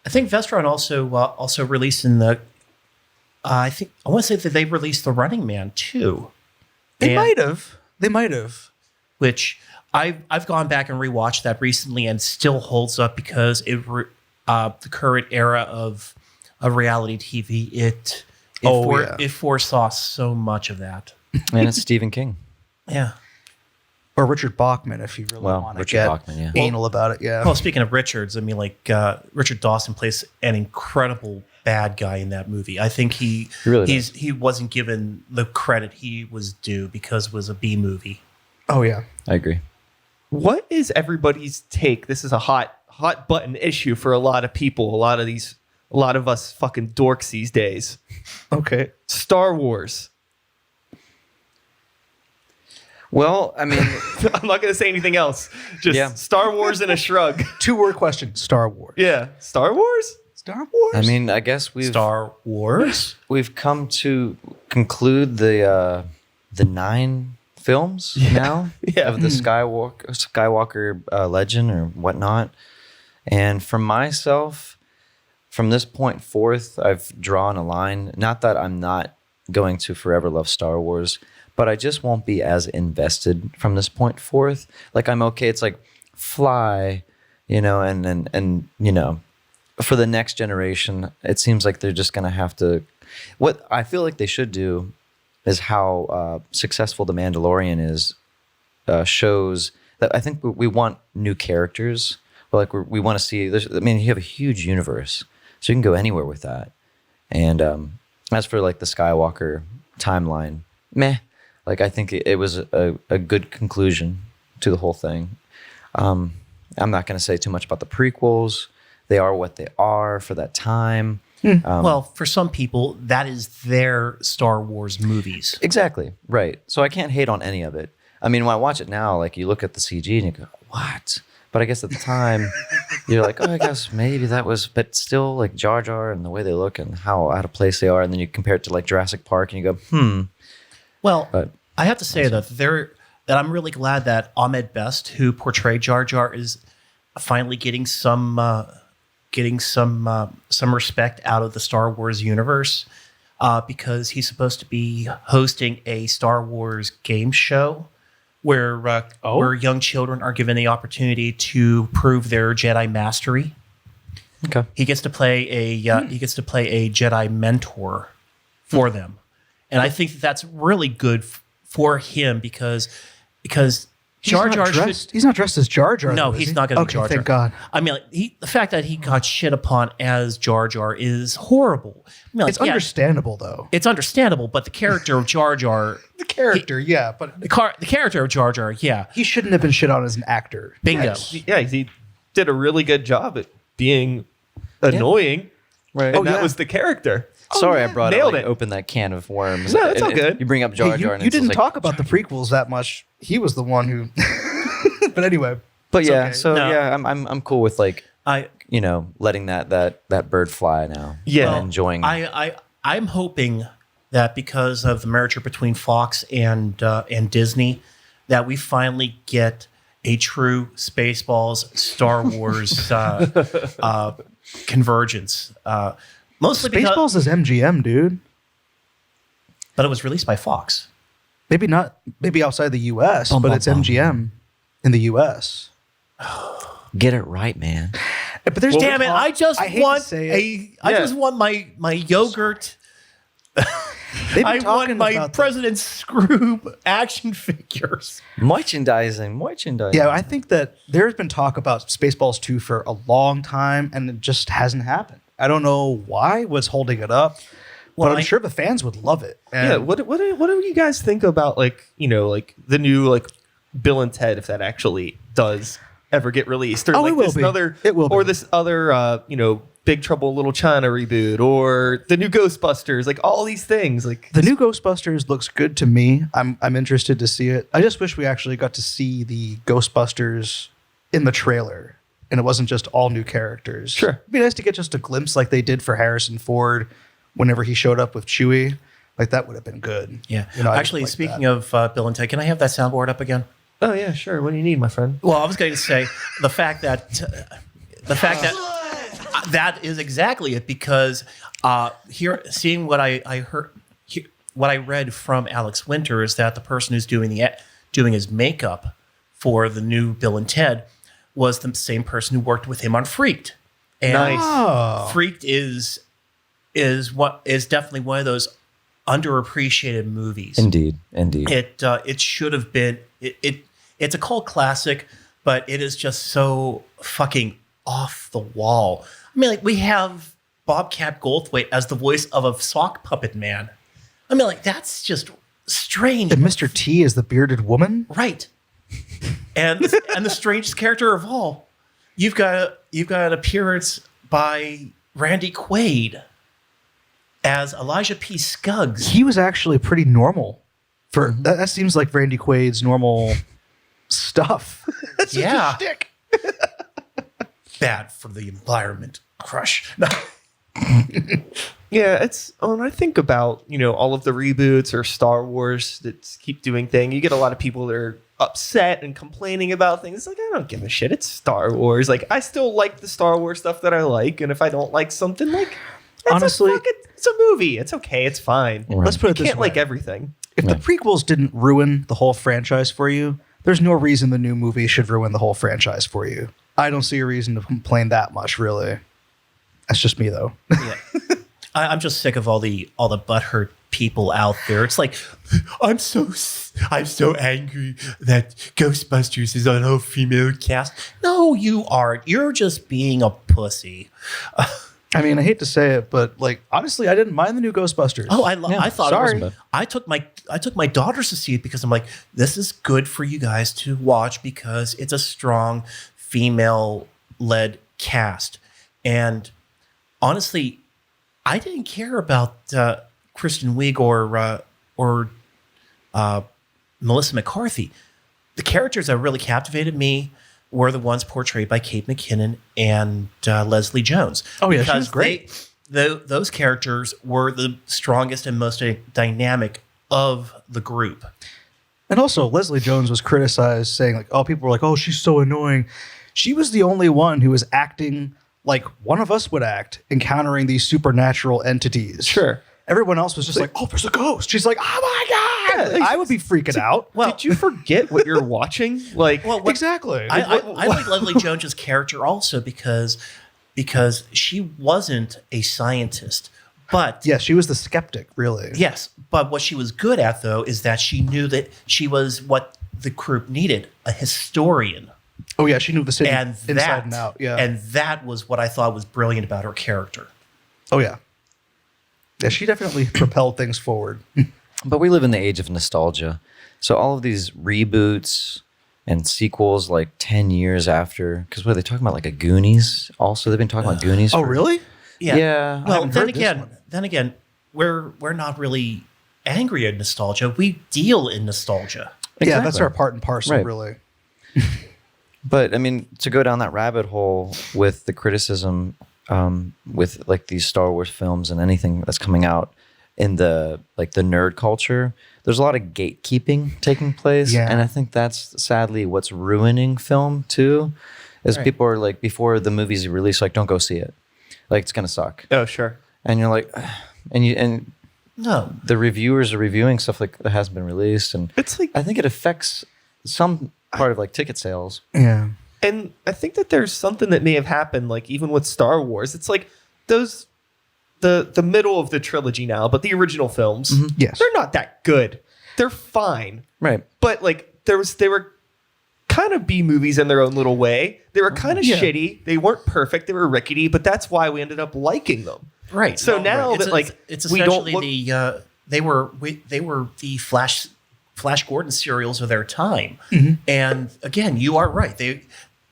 I think Vestron also released in the. I want to say that they released The Running Man too. They And- might have. They might have. which I've gone back and rewatched that recently and still holds up because the current era of reality TV it foresaw so much of that. And it's Stephen King. Yeah. Or Richard Bachman, if you really Well, want to Richard get Bachman, yeah. anal about it. Yeah. Well, speaking of Richards, I mean, Richard Dawson plays an incredible bad guy in that movie. I think he wasn't given the credit he was due because it was a B movie. Oh yeah. I agree. What is everybody's take? This is a hot button issue for a lot of people. A lot of us fucking dorks these days. Okay. Star Wars. Well, I mean, I'm not going to say anything else. Just Yeah. Star Wars in a shrug. 2-word question. Star Wars. Yeah. Star Wars? Star Wars. I mean, I guess Star Wars? we've come to conclude the 9 films now Yeah. of the Skywalker legend or whatnot. And for myself, from this point forth, I've drawn a line. Not that I'm not going to forever love Star Wars, but I just won't be as invested from this point forth. Like I'm okay. It's like Fly, and for the next generation, it seems like they're just going to have to. What I feel like they should do is how successful The Mandalorian is. Shows that I think we want new characters, but like we want to see. I mean, you have a huge universe, so you can go anywhere with that. And as for like the Skywalker timeline, meh. Like I think it was a good conclusion to the whole thing. I'm not going to say too much about the prequels. They are what they are for that time. Well, for some people, that is their Star Wars movies. Exactly. Right. So I can't hate on any of it. I mean, when I watch it now, like you look at the CG and you go, what? But I guess at the time, you're like, oh, I guess maybe that was, but still like Jar Jar and the way they look and how out of place they are. And then you compare it to like Jurassic Park and you go, Well, But- I have to say that I'm really glad that Ahmed Best, who portrayed Jar Jar, is finally getting some getting some respect out of the Star Wars universe because he's supposed to be hosting a Star Wars game show where young children are given the opportunity to prove their Jedi mastery. Okay. He gets to play a Jedi mentor for them, and I think that's really good for him because Jar Jar He's not dressed as Jar Jar. no, though, is he's he? not going to be Okay, Jar Jar. thank God. I mean, the fact that he got shit upon as Jar Jar is horrible. I mean, It's understandable though. It's understandable, but the character of Jar Jar, The character, yeah, but the character of Jar Jar, yeah, he shouldn't have been shit on as an actor. bingo. Yeah, he did a really good job at being annoying. Right. And that yeah. was the character. Sorry, I brought nailed it. it. Open that can of worms. No, it's all And good. You bring up Jar Hey, Jar, and you it's didn't like, talk about the prequels that much. He was the one who. But anyway, But yeah, okay. so No. yeah, I'm cool with like I letting that bird fly now. Yeah. and enjoying. I'm hoping that because of the merger between Fox and Disney, that we finally get a true Spaceballs Star Wars convergence. Mostly because, Spaceballs is MGM, dude. but it was released by Fox. Maybe not. Maybe outside the U.S., Bum, but bum, it's bum. MGM in the U.S. Get it right, man. But there's Damn it! I just I hate to want say it. I Yeah. just want my yogurt. They've been I talking want my about President Scroob action figures. Merchandising. Yeah, I think that there's been talk about Spaceballs 2 for a long time, and it just hasn't happened. I don't know why, what's holding it up, Well, but I'm I- sure the fans would love it. And Yeah, what do you guys think about like the new Bill and Ted, if that actually does ever get released, or Oh, it will this be. other It will or be. this other Big Trouble in Little China reboot, or the new Ghostbusters, like all these things, like The new Ghostbusters looks good to me. I'm interested to see it. I just wish we actually got to see the Ghostbusters in the trailer, and it wasn't just all new characters. Sure. It'd be nice to get just a glimpse like they did for Harrison Ford whenever he showed up with Chewie. Like that would have been good. Yeah. You know, I Actually, just like speaking of Bill and Ted, can I have that soundboard up again? oh yeah, sure. What do you need, my friend? Well, I was going to say the fact that that is exactly it, because here, seeing what I heard, what I read from Alex Winter is that the person who's doing his makeup for the new Bill and Ted was the same person who worked with him on Freaked. And Nice. Oh. Freaked is definitely one of those underappreciated movies. Indeed. It should have been it's a cult classic, but it is just so fucking off the wall. I mean, like, we have Bobcat Goldthwait as the voice of a sock puppet man. I mean, like, that's just strange. And Mr. T is the bearded woman. Right. And the strangest character of all, you've got an appearance by Randy Quaid as Elijah P. Scuggs. He was actually pretty normal. For that seems like Randy Quaid's normal stuff. That's just Yeah. a shtick. Bad for the environment. Crush. No. Yeah, it's when I think about all of the reboots or Star Wars that keep doing thing, you get a lot of people that are upset and complaining about things. It's like, I don't give a shit. It's Star Wars. Like, I still like the Star Wars stuff that I like, and if I don't like something, like, Honestly- it's a movie. It's okay. It's fine. Let's put it You this can't way. like everything. If the prequels didn't ruin the whole franchise for you, there's no reason the new movie should ruin the whole franchise for you. I don't see a reason to complain that much, really. That's just me, though. Yeah. I'm just sick of all the butthurt people out there. It's like, I'm so angry that Ghostbusters is an all-female cast. No, you aren't. You're just being a pussy. I mean, I hate to say it, but like honestly, I didn't mind the new Ghostbusters. Oh, I thought sorry. it was. I took my daughters to see it because I'm like, this is good for you guys to watch because it's a strong female-led cast. And honestly, I didn't care about Kristen Wiig or Melissa McCarthy. The characters that really captivated me were the ones portrayed by Kate McKinnon and Leslie Jones. Oh, yeah, she Because was great. those characters were the strongest and most dynamic of the group. And also, Leslie Jones was criticized, saying like, "Oh, people were like, oh, she's so annoying." She was the only one who was acting like one of us would act encountering these supernatural entities. Sure. Everyone else was just like, oh, there's a ghost. She's like, oh my God. Yeah, I would be freaking out. Well, Did you forget what you're watching? Like, well, Exactly. I like Leslie Jones's character also because she wasn't a scientist, but Yeah, she was the skeptic, really. yes, but what she was good at though is that she knew that she was what the group needed, a historian. Oh, yeah, she knew the city And inside that, and out. Yeah. and that was what I thought was brilliant about her character. oh, yeah. Yeah, she definitely propelled things forward. But we live in the age of nostalgia. So all of these reboots and sequels like 10 years after, because what are they talking about? Like a Goonies? Also, they've been talking about Goonies. Oh, for- really? Yeah. Well, haven't then heard this again, one. we're not really angry at nostalgia. We deal in nostalgia. Yeah, that's Exactly. our part and parcel, Right. really. But I mean, to go down that rabbit hole with the criticism with like these Star Wars films and anything that's coming out in the like the nerd culture, there's a lot of gatekeeping taking place, Yeah. and I think that's sadly what's ruining film too. Is Right. people are like before the movie's released, like don't go see it, like it's gonna suck, oh, sure. and you're like, and No, the reviewers are reviewing stuff like that hasn't been released, and It's like, I think it affects some part of like ticket sales. Yeah. and I think that there's something that may have happened, like even with Star Wars. It's like those, the middle of the trilogy now, but the original films, Yes. they're not that good. They're fine. Right. But like they were kind of B movies in their own little way. They were kind of Yeah. shitty. They weren't perfect. They were rickety, but that's why we ended up liking them. right. So No, now right. that, like, it's we don't essentially look- they were the Flash Gordon serials of their time. Mm-hmm. And again, you are right.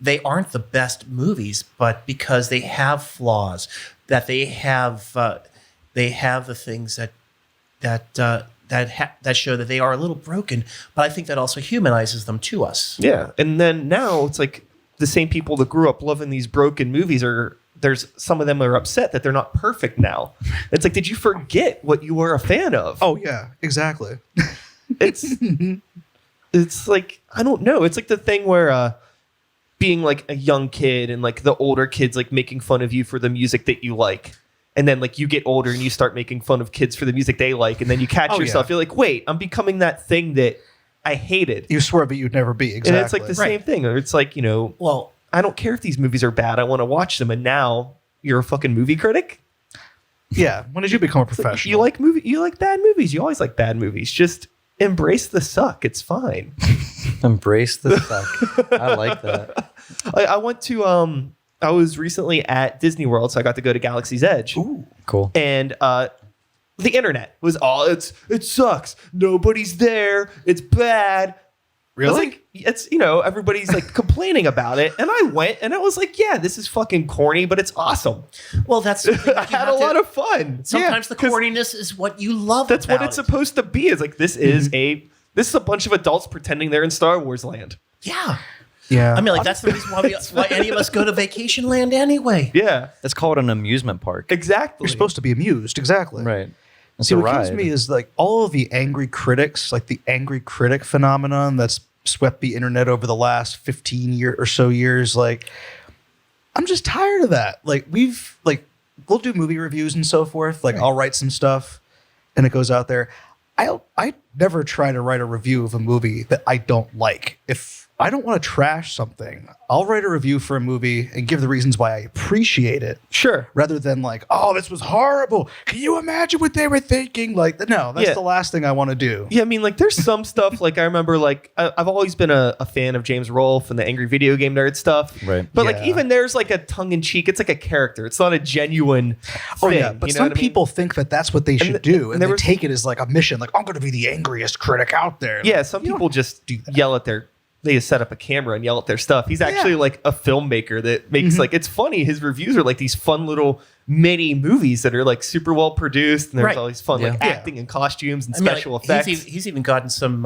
They aren't the best movies, but because they have flaws, that they have the things that show that they are a little broken. But I think that also humanizes them to us. Yeah. And then now it's like the same people that grew up loving these broken movies there's some of them are upset that they're not perfect now. It's like, did you forget what you were a fan of? Oh, yeah, exactly. It's like, I don't know. It's like the thing where being like a young kid and like the older kids like making fun of you for the music that you like. And then like you get older and you start making fun of kids for the music they like. And then you catch Oh, yourself. yeah. You're like, wait, I'm becoming that thing that I hated. You swear, but you'd never be. Exactly. And it's like the same thing. Or it's like, Well, I don't care if these movies are bad. I want to watch them. And now you're a fucking movie critic. Yeah. When did you become a It's like, professional? you like bad movies. You always like bad movies. Just embrace the suck. It's fine. Embrace the suck. I like that. I went to I was recently at Disney World, so I got to go to Galaxy's Edge. Ooh. Cool. And the internet was all it sucks. Nobody's there. It's bad. I was Really? like, it's everybody's like complaining about it, and I went and I was like, yeah, this is fucking corny, but it's awesome. well, that's something I that you had have a to- lot of fun. Sometimes Yeah, the 'cause corniness is what you love. that's what about it's it. supposed to be. It's like this is a bunch of adults pretending they're in Star Wars land. Yeah. Yeah. I mean, like that's the reason why any of us go to vacation land anyway. Yeah, It's called an amusement park. exactly. You're supposed to be amused. Exactly. Right. It's See, a what kills ride. me is like all of the angry critics, like the angry critic phenomenon that's swept the internet over the last 15 or so years. Like, I'm just tired of that. Like, we'll do movie reviews and so forth. Like, I'll write some stuff and it goes out there. I never try to write a review of a movie that I don't like. If I don't want to trash something, I'll write a review for a movie and give the reasons why I appreciate it. Sure. Rather than like, oh, this was horrible. Can you imagine what they were thinking? Like, no, that's Yeah. the last thing I want to do. Yeah, I mean, like, there's some stuff, like, I remember, like, I've always been a fan of James Rolfe and the Angry Video Game Nerd stuff. Right. But, Yeah. like, even there's, like, a tongue-in-cheek, it's like a character. It's not a genuine Oh, thing. yeah. But you know some what I mean? people think that that's what they should do. And there they was- take it as like a mission. Like, I'm going to be the angriest critic out there. Yeah, some people just yell at they just set up a camera and yell at their stuff. He's actually, like, a filmmaker that makes, like, it's funny. His reviews are, like, these fun little mini movies that are, like, super well produced. And there's Right. all these fun, like, Yeah. acting and costumes and I mean, like, special effects. He's even gotten some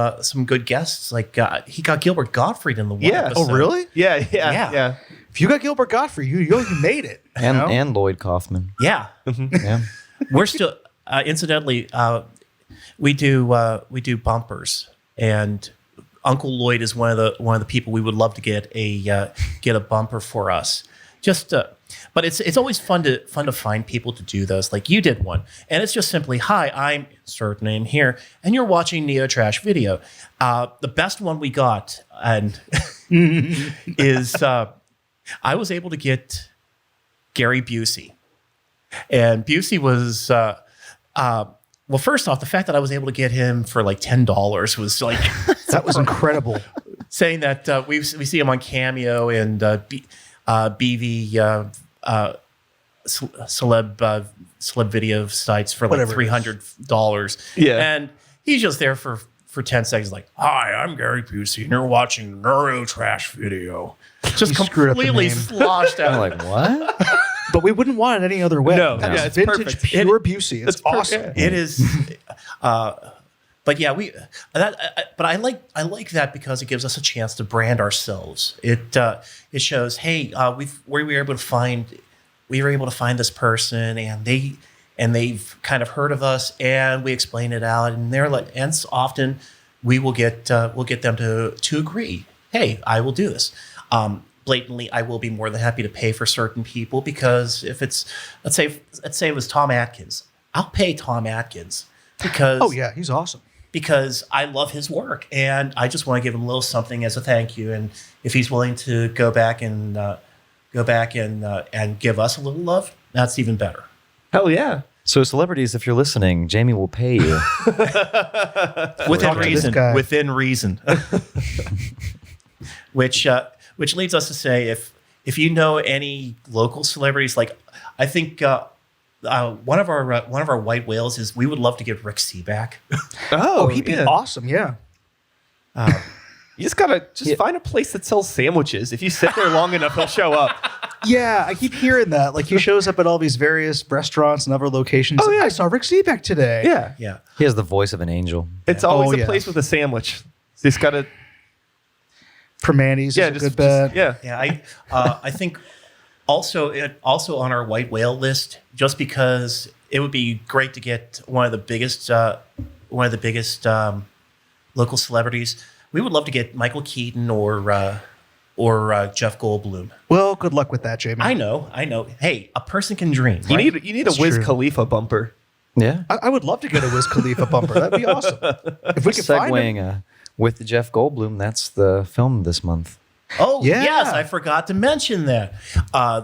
good guests. Like he got Gilbert Gottfried in the one Yeah. episode. Oh, really? yeah. Yeah. If you got Gilbert Gottfried, you made it. you know? and Lloyd Kaufman. Yeah. Yeah. We're still incidentally we do bumpers, and Uncle Lloyd is one of the people we would love to get a bumper for us just but it's always fun to find people to do those, like you did one, and it's just simply, hi, I'm insert name here, and you're watching Neo Trash Video. The best one we got and is I was able to get Gary Busey, and Busey was well, first off, the fact that I was able to get him for like $10 was like That was incredible. saying that we see him on Cameo and BV celeb video sites for like Whatever it is. $300. Yeah. And he's just there for 10 seconds, like, hi, I'm Gary Busey, and you're watching Neuro Trash Video. Just You screwed up the completely name. sloshed I'm out. like, what? But we wouldn't want it any other way. No. That's Yeah, it's vintage, perfect. pure Busey. It's awesome. It is, but yeah, but I like that because it gives us a chance to brand ourselves. It shows, hey, we were able to find this person, and they've kind of heard of us, and we explain it out, and they're like, and often we'll get them to agree. Hey, I will do this. Blatantly, I will be more than happy to pay for certain people, because if it's let's say it was Tom Atkins, I'll pay Tom Atkins because Oh yeah, he's awesome. because I love his work, and I just want to give him a little something as a thank you. And if he's willing to go back and give us a little love, that's even better. Hell yeah. So celebrities, if you're listening, Jamie will pay you. Within Talk to this reason. guy. Within reason. Which leads us to say, if you know any local celebrities, like I think one of our white whales is, we would love to get Rick C back. Oh, he'd be yeah. awesome. Yeah. You just gotta find a place that sells sandwiches. If you sit there long enough, he'll show up. Yeah, I keep hearing that. Like, he shows up at all these various restaurants and other locations. Oh, yeah. I saw Rick Seebeck today. Yeah. Yeah. He has the voice of an angel. It's always Oh, a yeah. place with a sandwich. So you just gotta Permanis is a just good bet. yeah. Yeah, I think also on our white whale list, just because it would be great to get one of the biggest local celebrities. We would love to get Michael Keaton or Jeff Goldblum. Well, good luck with that, Jamie. I know. Hey, a person can dream. You right? need a It's Wiz true. Khalifa bumper. Yeah. I would love to get a Wiz Khalifa bumper. That'd be awesome. If we could find him. Segueing with Jeff Goldblum, that's the film this month. Oh, Yeah. yes, I forgot to mention that.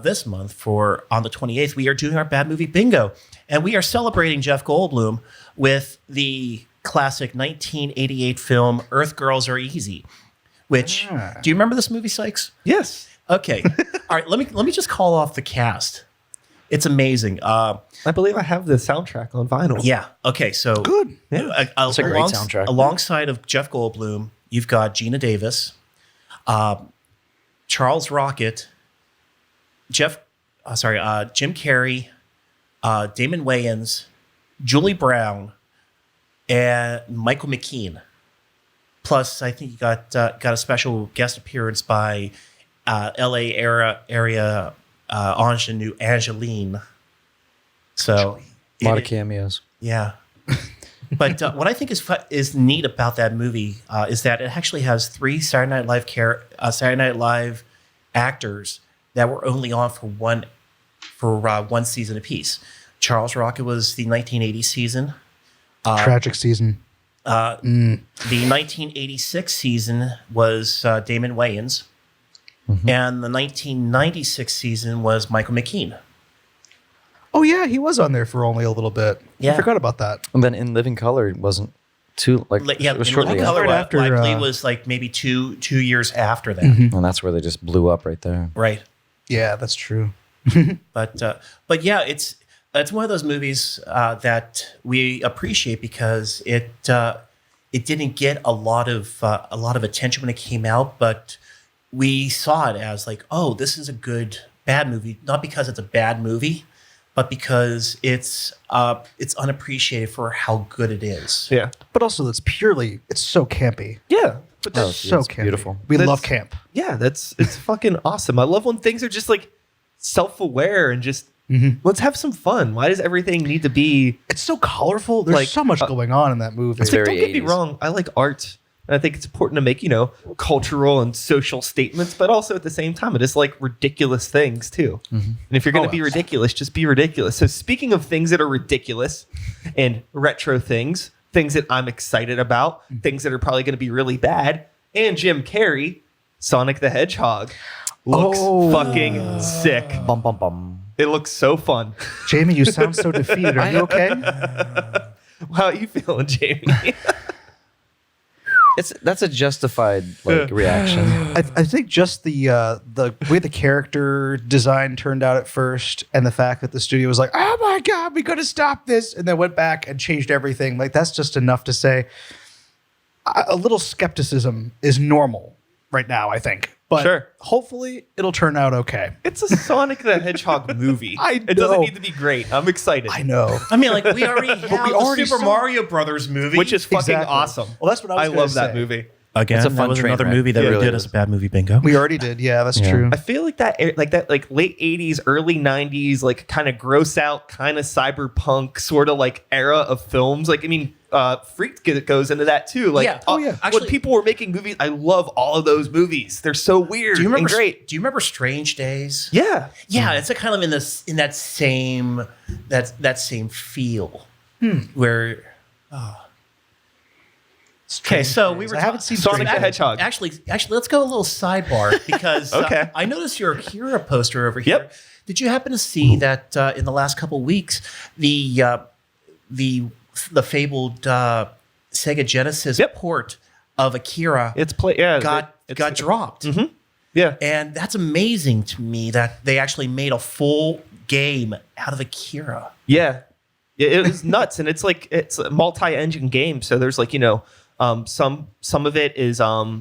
This month, on the 28th, we are doing our Bad Movie Bingo, and we are celebrating Jeff Goldblum with the classic 1988 film Earth Girls Are Easy, which, do you remember this movie, Sykes? Yes. Okay. All right, let me just call off the cast. It's amazing. I believe I have the soundtrack on vinyl. Yeah. Okay, so Good. It's a great soundtrack. Alongside of Jeff Goldblum, you've got Gina Davis, Charles Rocket, Jim Carrey, Damon Wayans, Julie Brown, and Michael McKean. Plus, I think you got a special guest appearance by L.A. area ingenue Angeline. So A lot of cameos. yeah. But what I think is neat about that movie is that it actually has 3 Saturday Night Live actors that were only on for one season apiece. Charles Rocket was the 1980 season. Tragic season. The 1986 season was Damon Wayans, and the 1996 season was Michael McKean. Oh, yeah, he was on there for only a little bit. Yeah. I forgot about that. And then In Living Color, it wasn't too, Yeah, it was in shortly Living after. Color, Right I after, believe was like maybe two years after that, And that's where they just blew up right there. right? Yeah, that's true. But yeah, it's one of those movies that we appreciate because it didn't get a lot of attention when it came out, but we saw it as like, oh, this is a good bad movie, not because it's a bad movie, but because it's unappreciated for how good it is. Yeah. But also, it's so campy. Yeah. But Oh, that's, So it's campy. beautiful. We That's- love camp. yeah, it's fucking awesome. I love when things are just like self-aware and just let's have some fun. Why does everything need to be It's so colorful. There's Like, so much going on in that movie. It's like, very don't get me 80s. wrong, I like art And I think it's important to make, cultural and social statements, but also at the same time, it is like ridiculous things too. And if you're going to be ridiculous, just be ridiculous. So speaking of things that are ridiculous and retro things that I'm excited about, things that are probably going to be really bad, and Jim Carrey, Sonic the Hedgehog looks fucking sick. Bum, bum, bum. It looks so fun. Jamie, you sound so defeated. Are you okay? How are you feeling, Jamie? That's a justified reaction. I think just the way the character design turned out at first, and the fact that the studio was like, "Oh my god, we got to stop this," and then went back and changed everything. Like that's just enough to say a little skepticism is normal right now. I think, but Sure. hopefully it'll turn out okay. It's a Sonic the Hedgehog movie. I It doesn't know. need to be great. I'm excited. I know. I mean, like we already have already the Super saw- Mario Brothers movie, Which is fucking Exactly. awesome. Well, that's what I was I gonna love that say. movie. again. It's a that fun was train another wreck. movie that It we really did is. as a bad movie bingo. We already did. Yeah, that's Yeah. true. I feel like that late 80s, early 90s, like kind of gross out, kind of cyberpunk sort of like era of films. Like, I mean, Freak goes into that too. Like, Yeah. Oh, yeah. when Actually- people were making movies, I love all of those movies. They're so weird Do you remember? and great. Do you remember Strange Days? Yeah. Yeah, it's a kind of in that same same feel where. Okay, so we were. I haven't seen Sonic the Strange Days. Hedgehog. Actually, let's go a little sidebar because Okay. I noticed your Akira poster over here. Yep. Did you happen to see that in the last couple weeks the fabled Sega Genesis Yep. port of Akira It's got dropped? Yeah. And that's amazing to me that they actually made a full game out of Akira. Yeah. It was nuts. And it's a multi-engine game. So there's some of it is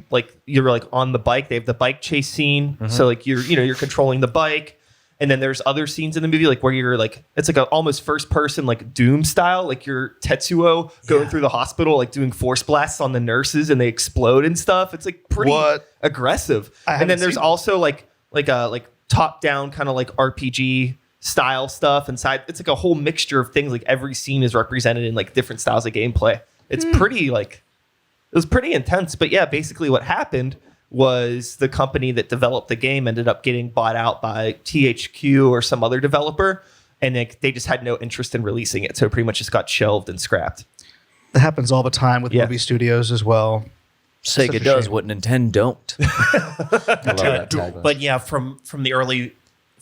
like you're like on the bike. They have the bike chase scene. So like you're controlling the bike. And then there's other scenes in the movie like where you're like it's like a almost first person like Doom style, like you're Tetsuo going through the hospital like doing force blasts on the nurses and they explode and stuff. It's like pretty What? aggressive. I And haven't then there's seen also like top down kind of like RPG style stuff inside. It's like a whole mixture of things. Like every scene is represented in like different styles of gameplay. It's pretty like it was pretty intense. But yeah, basically what happened was the company that developed the game ended up getting bought out by THQ or some other developer, and they just had no interest in releasing it. So it pretty much just got shelved and scrapped. That happens all the time with Yeah. movie studios as well. Such Sega a does shame. what Nintendo don't. I love that tagline. But yeah, from the early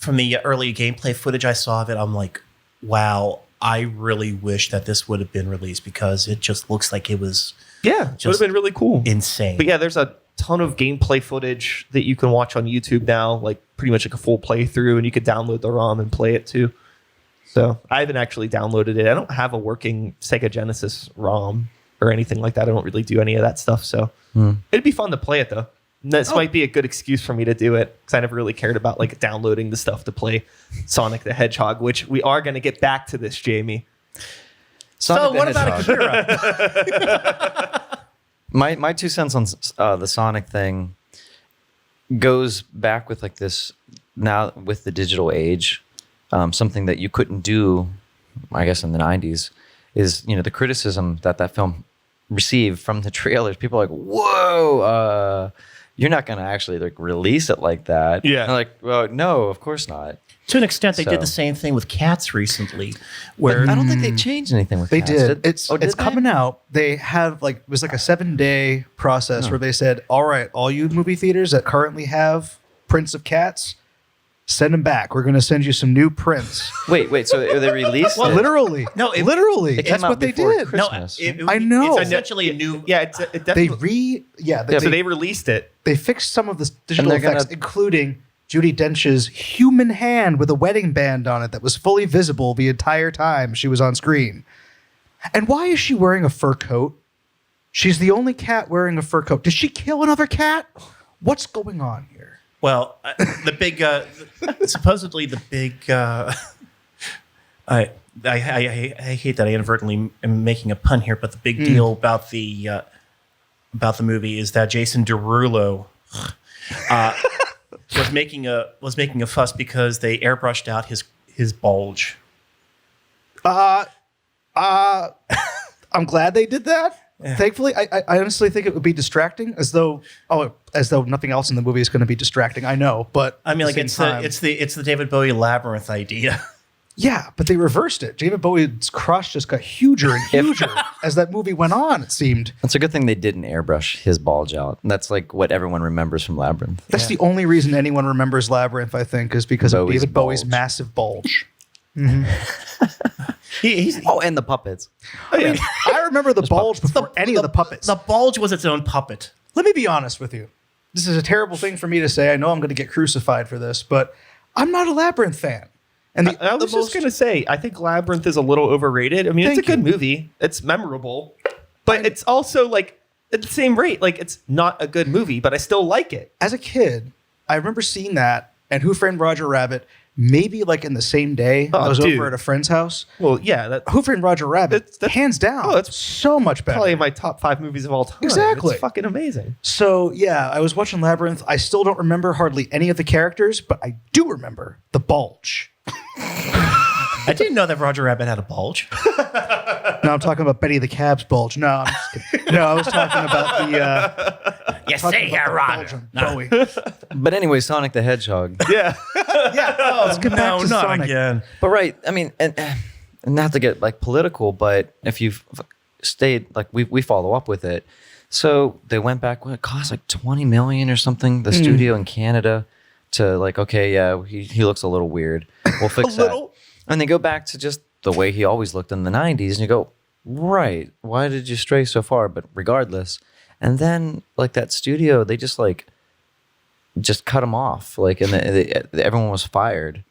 gameplay footage I saw of it, I'm like, wow, I really wish that this would have been released because it just looks like it was Yeah, it would have Just been really cool. insane. But yeah, there's a ton of gameplay footage that you can watch on YouTube now, like pretty much like a full playthrough, and you could download the ROM and play it too. So I haven't actually downloaded it. I don't have a working Sega Genesis ROM or anything like that. I don't really do any of that stuff. So it'd be fun to play it though. And this might be a good excuse for me to do it because I never really cared about like downloading the stuff to play Sonic the Hedgehog, which we are going to get back to this, Jamie. Sonic so the what about Hedgehog. Akira? My 2 cents on the Sonic thing goes back with like this now with the digital age, something that you couldn't do, I guess, in the 90s is, the criticism that film received from the trailers. People are like, whoa, you're not going to actually like release it like that. Yeah. And like, well, no, of course not. To an extent, they did So- the same thing with Cats recently, where But I don't think they changed anything with They Cats. did. It's did it's they? coming out. They have like it was like a 7-day process where they said, "All right, all you movie theaters that currently have prints of Cats, send them back. We're going to send you some new prints." Wait. So they released it? Literally, No, it- literally, it came that's out what they before did. Christmas. I know. It's essentially a new. Yeah, it They definitely. they, They released it. they fixed some of the digital they're gonna- effects, including Judi Dench's human hand with a wedding band on it that was fully visible the entire time she was on screen. And why is she wearing a fur coat? She's the only cat wearing a fur coat. Did she kill another cat? What's going on here? Well, the big, supposedly the big. I hate that I inadvertently am making a pun here, but the big deal about the movie is that Jason Derulo was making a fuss because they airbrushed out his bulge. I'm glad they did that. Thankfully, I honestly think it would be distracting, as though nothing else in the movie is going to be distracting. I know, but I mean, at like the same time- it's the David Bowie labyrinth idea. yeah, but they reversed it. David Bowie's crush just got huger and huger as that movie went on. It seemed It's a good thing they didn't airbrush his bulge out. That's like what everyone remembers from Labyrinth. that's the only reason anyone remembers Labyrinth. I think is because of Bowie's David Bowie's bulge. massive bulge. He's Oh, and the puppets. I remember the bulge before any of the puppets. The bulge was its own puppet. Let me be honest with you. This is a terrible thing for me to say. I know I'm going to get crucified for this, but I'm not a Labyrinth fan. And I was just going to say, I think Labyrinth is a little overrated. I mean, it's a Thank good movie. It's memorable. But it's also like at the same rate. Like, it's not a good movie, but I still like it. as a kid, I remember seeing that and Who Framed Roger Rabbit maybe like in the same day. Oh, I was dude. over at a friend's house. Well, yeah, that's Who Framed Roger Rabbit, That's- hands down. oh, it's so much better. probably my top 5 movies of all time. Exactly. It's fucking amazing. So yeah, I was watching Labyrinth. I still don't remember hardly any of the characters, but I do remember the bulge. I didn't know that Roger Rabbit had a bulge. No, I'm talking about Betty the Cab's bulge. No, I'm just kidding. No, I was talking about the You talking see about here, the Roger. bulge on Bowie. But anyway, Sonic the Hedgehog. Yeah. Oh, Let's get back no, to not Sonic. again. But right, I mean, and not to get like political, but if you've stayed, like we follow up with it. So they went back, what it cost like 20 million or something, the studio in Canada to like, okay, yeah, he looks a little weird. We'll fix that. little? And they go back to just the way he always looked in the 90s. And you go, right, why did you stray so far? But regardless. And then like that studio, they just cut him off. Like, and everyone was fired.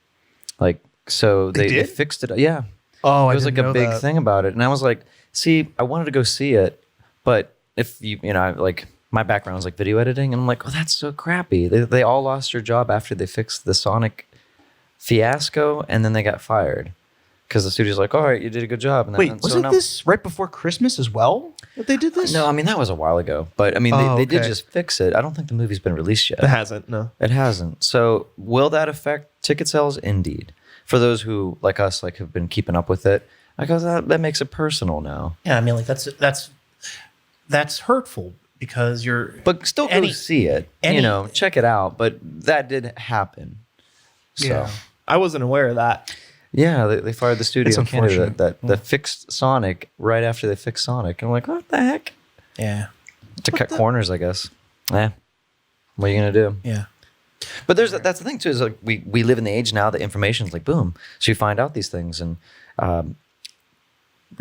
Like, so They they did? fixed it. Yeah. Oh, It I was like didn't a know big that. thing about it. And I was like, see, I wanted to go see it, but if like my background is like video editing, and I'm like, oh, that's so crappy. They all lost their job after they fixed the Sonic fiasco, and then they got fired because the studio's like, all right, you did a good job. And then, Wait, so wasn't now- this right before Christmas as well that they did this? No, I mean that was a while ago, but I mean Oh, they did okay. just fix it. I don't think the movie's been released yet. It hasn't, no. It hasn't. So will that affect ticket sales? Indeed. For those who like us, like have been keeping up with it, I go that makes it personal now. Yeah, I mean, like that's hurtful because you're. But still go see it. any- Check it out. But that did happen. So Yeah. I wasn't aware of that. yeah, they fired the studio It's in Canada unfortunate. that fixed Sonic right after they fixed Sonic. And I'm like, what the heck? Yeah, To cut corners, I guess. What are you gonna do? yeah. But that's the thing too, is like we live in the age now that information's like boom. So you find out these things, and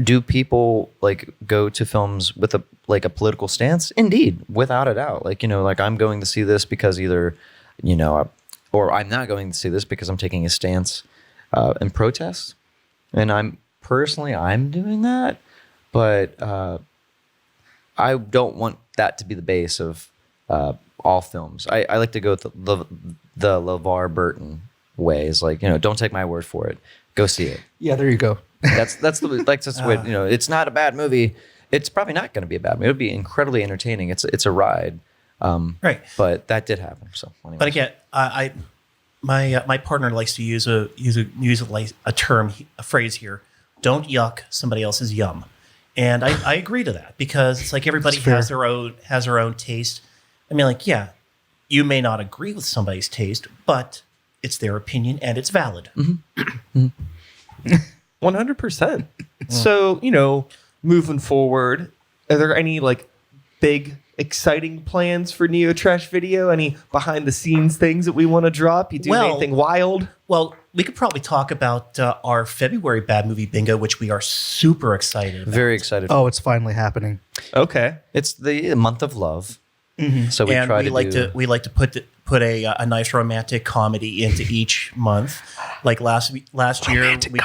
do people like go to films with a political stance? Indeed, without a doubt. Like like I'm going to see this because either or I'm not going to see this because I'm taking a stance in protest, and I'm doing that, but I don't want that to be the base of all films. I like to go with the LeVar Burton ways. Like, don't take my word for it. Go see it. Yeah, there you go. That's what it's not a bad movie. It's probably not going to be a bad movie. It'll be incredibly entertaining. It's a ride. Right. But that did happen. So anyway. But again, my partner likes to use a phrase here. Don't yuck somebody else's yum, and I agree to that because it's like everybody That's fair. has their own taste. I mean, like, yeah, you may not agree with somebody's taste, but it's their opinion and it's valid. 100%. So, moving forward, are there any like big exciting plans for Neo Trash Video? Any behind the scenes things that we want to drop? You do anything wild? Well, we could probably talk about our February Bad Movie Bingo, which we are super excited about. Very excited. Oh, it's finally happening. Okay. It's the month of love. So we and try we like to put a nice romantic comedy into each month. Like last year, we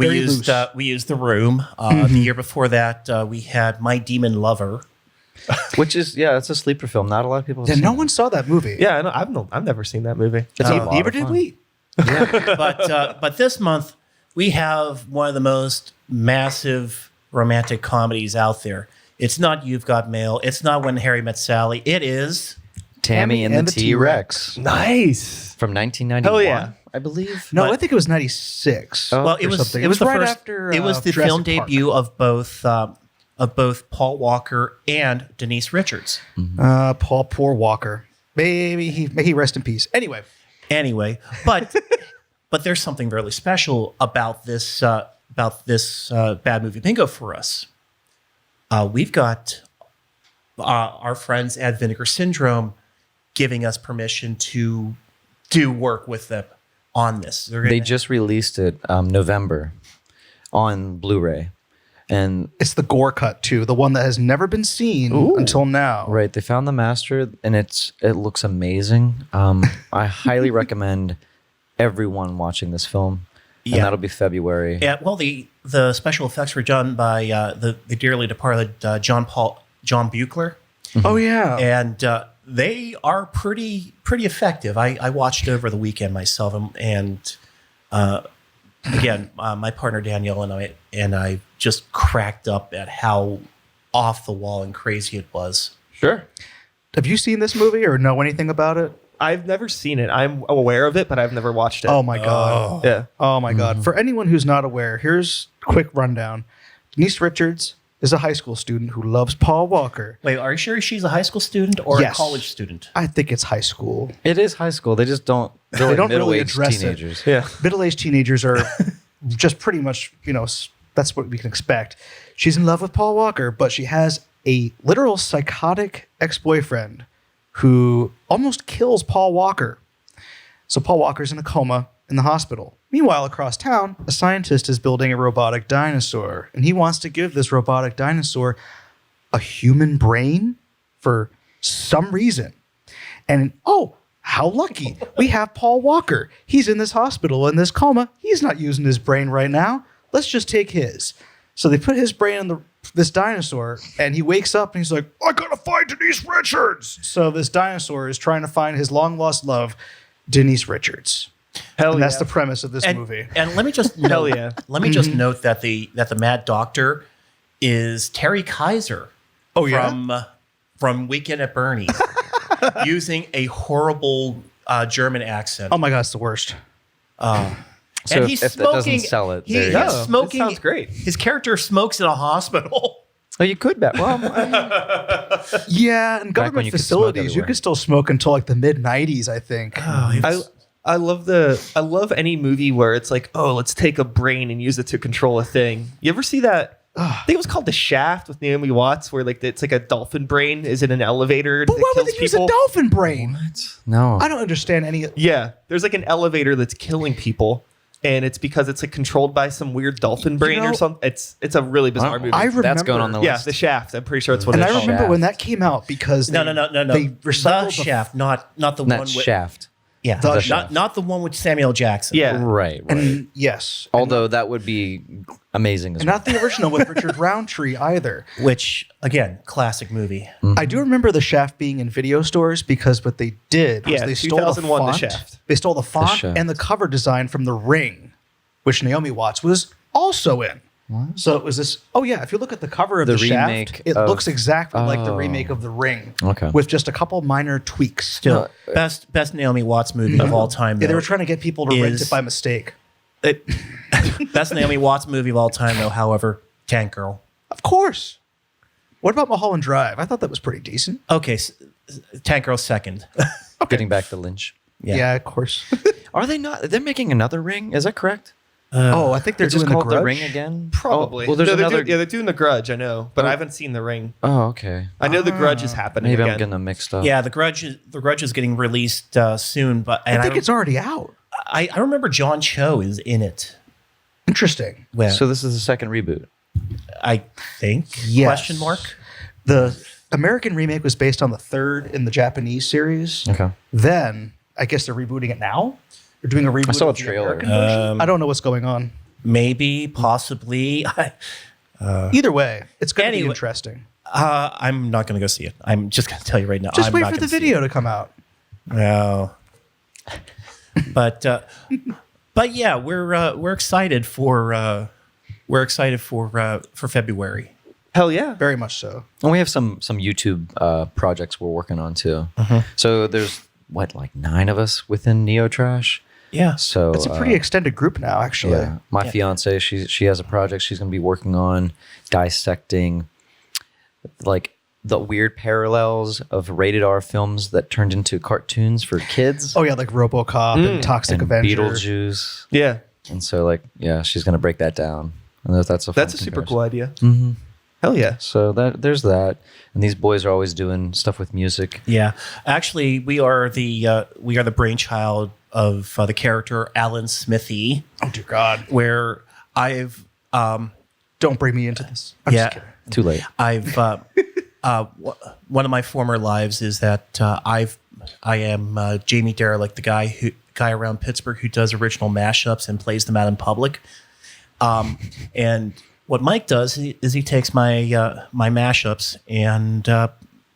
Very used loose. we used The Room. The year before that, we had My Demon Lover. which is it's a sleeper film. Not a lot of people. Have Yeah, seen no it. one saw that movie. Yeah, I know, I've never seen that movie. It's a lot Neither of did fun. we. But this month we have one of the most massive romantic comedies out there. It's not You've Got Mail. It's not When Harry Met Sally. It is Tammy and the T-Rex Nice. from 1991. Hell yeah. I believe. No, But- I think it was 96. Oh, well, or it was something. it was the right first. after it was the Jurassic film Park. debut of both of both Paul Walker and Denise Richards. Poor Walker. Maybe he rest in peace. Anyway, but there's something really special about this bad movie bingo for us. We've got our friends at Vinegar Syndrome giving us permission to do work with them on this. They just released it November on Blu-ray. And it's the gore cut too, the one that has never been seen until now. right, they found the master, and it looks amazing. I highly recommend everyone watching this film. And that'll be February. Yeah, well, the special effects were done by the dearly departed John Buechler. Oh yeah, and they are pretty effective. I watched it over the weekend myself, and again, my partner Danielle and I just cracked up at how off the wall and crazy it was. Sure. Have you seen this movie or know anything about it? I've never seen it. I'm aware of it, but I've never watched it. Oh my god. Yeah. Oh my god. For anyone who's not aware, here's a quick rundown. Denise Richards is a high school student who loves Paul Walker. Wait, are you sure she's a high school student or Yes. a college student? I think it's high school. It is high school. They just don't. They're They like don't really middle-aged address it. teenagers. Yeah. Middle-aged teenagers are just pretty much, that's what we can expect. She's in love with Paul Walker, but she has a literal psychotic ex-boyfriend who almost kills Paul Walker. So Paul Walker's in a coma in the hospital. Meanwhile, across town, a scientist is building a robotic dinosaur, and he wants to give this robotic dinosaur a human brain for some reason. And how lucky. We have Paul Walker. He's in this hospital in this coma. He's not using his brain right now. Let's just take his. So they put his brain in this dinosaur, and he wakes up and he's like, I gotta find Denise Richards. So this dinosaur is trying to find his long-lost love, Denise Richards. Hell And that's yeah. the premise of this movie. And let me just Hell note, yeah. let me just note that the Mad Doctor is Terry Kaiser. Oh, yeah? From Weekend at Bernie's, using a horrible German accent. Oh my God, it's the worst. So and if he's that smoking. doesn't sell it, there you he's go. No, smoking. that sounds great. His character smokes in a hospital. Oh, you could bet. Well, Yeah, in when government you could smoke facilities, you everywhere. could still smoke until like the mid-90s, I think. I love any movie where it's like, oh, let's take a brain and use it to control a thing. You ever see that? I think it was called The Shaft with Naomi Watts, where like it's like a dolphin brain is in an elevator. But that why would kills they use people. a dolphin brain? no. I don't understand any. Yeah, there's like an elevator that's killing people, and it's because it's like controlled by some weird dolphin brain know, or something. It's a really bizarre movie. I remember. That's going on the yeah, list. The Shaft. I'm pretty sure it's what And it's I called. remember when Shaft. that came out because No. They The recycled the Shaft, not the one That's with Shaft. yeah, The Shaft. not the one with Samuel Jackson. Yeah. Right. And yes, Although that would be amazing as and well. not the original with Richard Roundtree either. Which again, classic movie. I do remember the Shaft being in video stores because what they did was Yeah, they stole the 2001 The font. Shaft. They stole the font Shaft. and the cover design from The Ring, which Naomi Watts was also in. So it was this. Oh yeah, if you look at the cover of The the Shaft, remake it of- looks exactly like the Oh. remake of The Ring. Okay. With just a couple minor tweaks. Still, best Naomi Watts movie of all time. Yeah, they though, were trying to get people to rent is- it by mistake. best Naomi Watts movie of all time, though. However, Tank Girl. Of course. What about Mulholland Drive? I thought that was pretty decent. Okay, Tank Girl second. Getting back to Lynch. Yeah, of course. Are they not? They're making another Ring. Is that correct? I think they're It's just doing called the The Grudge. Ring again. Probably. Oh, well, there's No, they're another. they're doing The Grudge. I know, but I haven't seen The Ring. Oh, okay. I know The Grudge is happening Maybe again. I'm getting them mixed up. Yeah, the Grudge is getting released soon, but I think it's already out. I remember John Cho is in it. Interesting. Well, So this is the second reboot. I think Yes. question mark. The American remake was based on the third in the Japanese series. Okay. Then I guess they're rebooting it now. They're doing a reboot. I saw a of the trailer. American version? I don't know what's going on. Maybe, possibly. Either way, it's going to be Anyway. interesting. I'm not going to go see it. I'm just going to tell you right now. Just I'm wait not for the gonna see video to come out. it. No. But yeah, we're excited for February. Hell yeah. Very much so. And we have some YouTube projects we're working on too. So there's like 9 of us within Neo Trash. Yeah. So It's a pretty extended group now, actually. yeah. My fiance, she has a project she's going to be working on dissecting like the weird parallels of rated R films that turned into cartoons for kids. Oh yeah, like RoboCop and Toxic and Avenger. Beetlejuice. Yeah. And so like, yeah, she's going to break that down. And that's a fun That's a super comparison. cool idea. Mm-hmm. Hell yeah. So there's that. And these boys are always doing stuff with music. Yeah, actually, we are the brainchild of the character Alan Smithy, Oh dear God! where I've Don't bring me into this. I'm just kidding. Too late. I've one of my former lives is that I am Jamie Derelict, the guy around Pittsburgh who does original mashups and plays them out in public. And what Mike does is he takes my my mashups and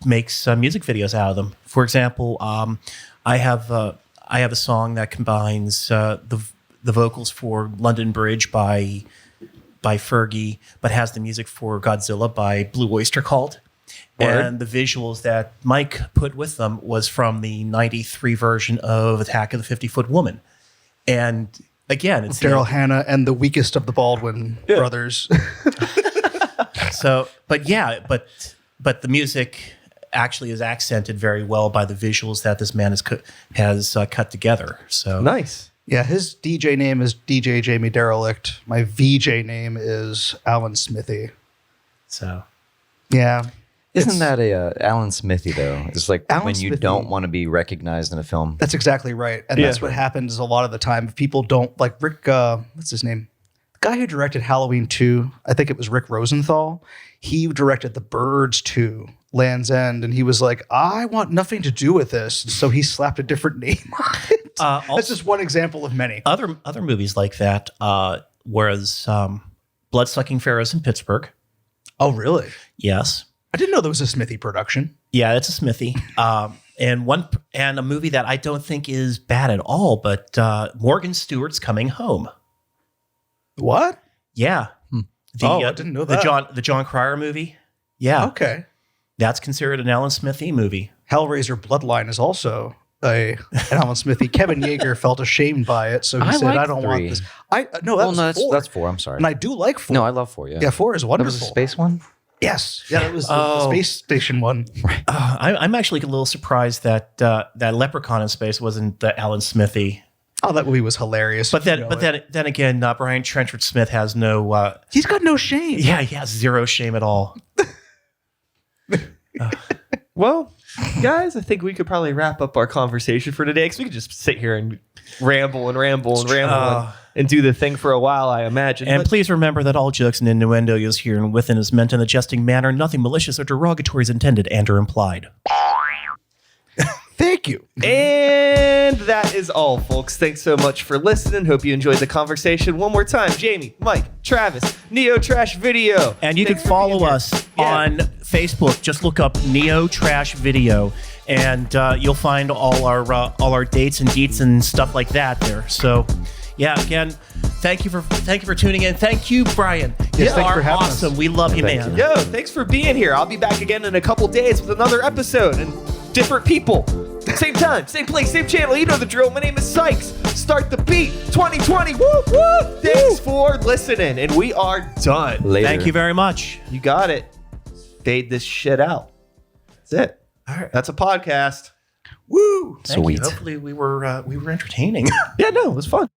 makes music videos out of them. For example, I have a song that combines the vocals for London Bridge by Fergie, but has the music for Godzilla by Blue Oyster Cult. Word. And the visuals that Mike put with them was from the '93 version of Attack of the 50-Foot Woman. And again, it's Daryl Hannah and the weakest of the Baldwin brothers. So, but the music actually is accented very well by the visuals that this man has cut together. So Nice. Yeah, his DJ name is DJ Jamie Derelict. My VJ name is Alan Smithy. So Yeah. Isn't that a Alan Smithy though? It's like Alan when you Smithy- don't want to be recognized in a film. That's exactly right. And Yeah. that's what happens a lot of the time. If people don't like Rick, what's his name? The guy who directed Halloween 2, I think it was Rick Rosenthal. He directed The Birds 2, Land's End. And he was like, I want nothing to do with this. So he slapped a different name on it. That's just one example of many. other movies like that was Bloodsucking Pharaohs in Pittsburgh. Oh, really? Yes. I didn't know there was a Smithy production. Yeah, it's a Smithy. And a movie that I don't think is bad at all, but Morgan Stewart's Coming Home. What? Yeah. I didn't know that. The John Cryer movie. Yeah. Okay. That's considered an Alan Smithy movie. Hellraiser Bloodline is also an Alan Smithy. Kevin Yeager felt ashamed by it, so he I said, like "I don't want 3. this." That's 4. I'm sorry. And I do like 4. No, I love 4. Yeah. Yeah, 4 is That wonderful. was a space one. Yes. Yeah, it was the space station one. I'm actually a little surprised that that Leprechaun in Space wasn't the Alan Smithy. Oh, that movie was hilarious. But then again, Brian Trenchard Smith has no. He's got no shame. Yeah, he has zero shame at all. Well, guys, I think we could probably wrap up our conversation for today because we could just sit here and ramble and do the thing for a while, I imagine. And But- please remember that all jokes and innuendo used here and within is meant in a jesting manner. Nothing malicious or derogatory is intended and or implied. Thank you. And that is all, folks. Thanks so much for listening. Hope you enjoyed the conversation. One more time, Jamie, Mike, Travis, Neo Trash Video. And you Thanks can for follow being here. us Yeah. on Facebook. Just look up Neo Trash Video, and you'll find all our dates and deets and stuff like that there. So, yeah, again, thank you for tuning in. Thank you, Brian. You thanks are for having us. awesome. We love you, thank man. you. Yo, thanks for being here. I'll be back again in a couple days with another episode and different people. Same time, same place, same channel. You know the drill. My name is Sykes. Start the beat 2020. Woo, woo. Thanks for listening. And we are done. Later. Thank you very much. You got it. Fade this shit out. That's it. All right. That's a podcast. Woo. Thank you. Sweet. Hopefully we were entertaining. Yeah, no, it was fun.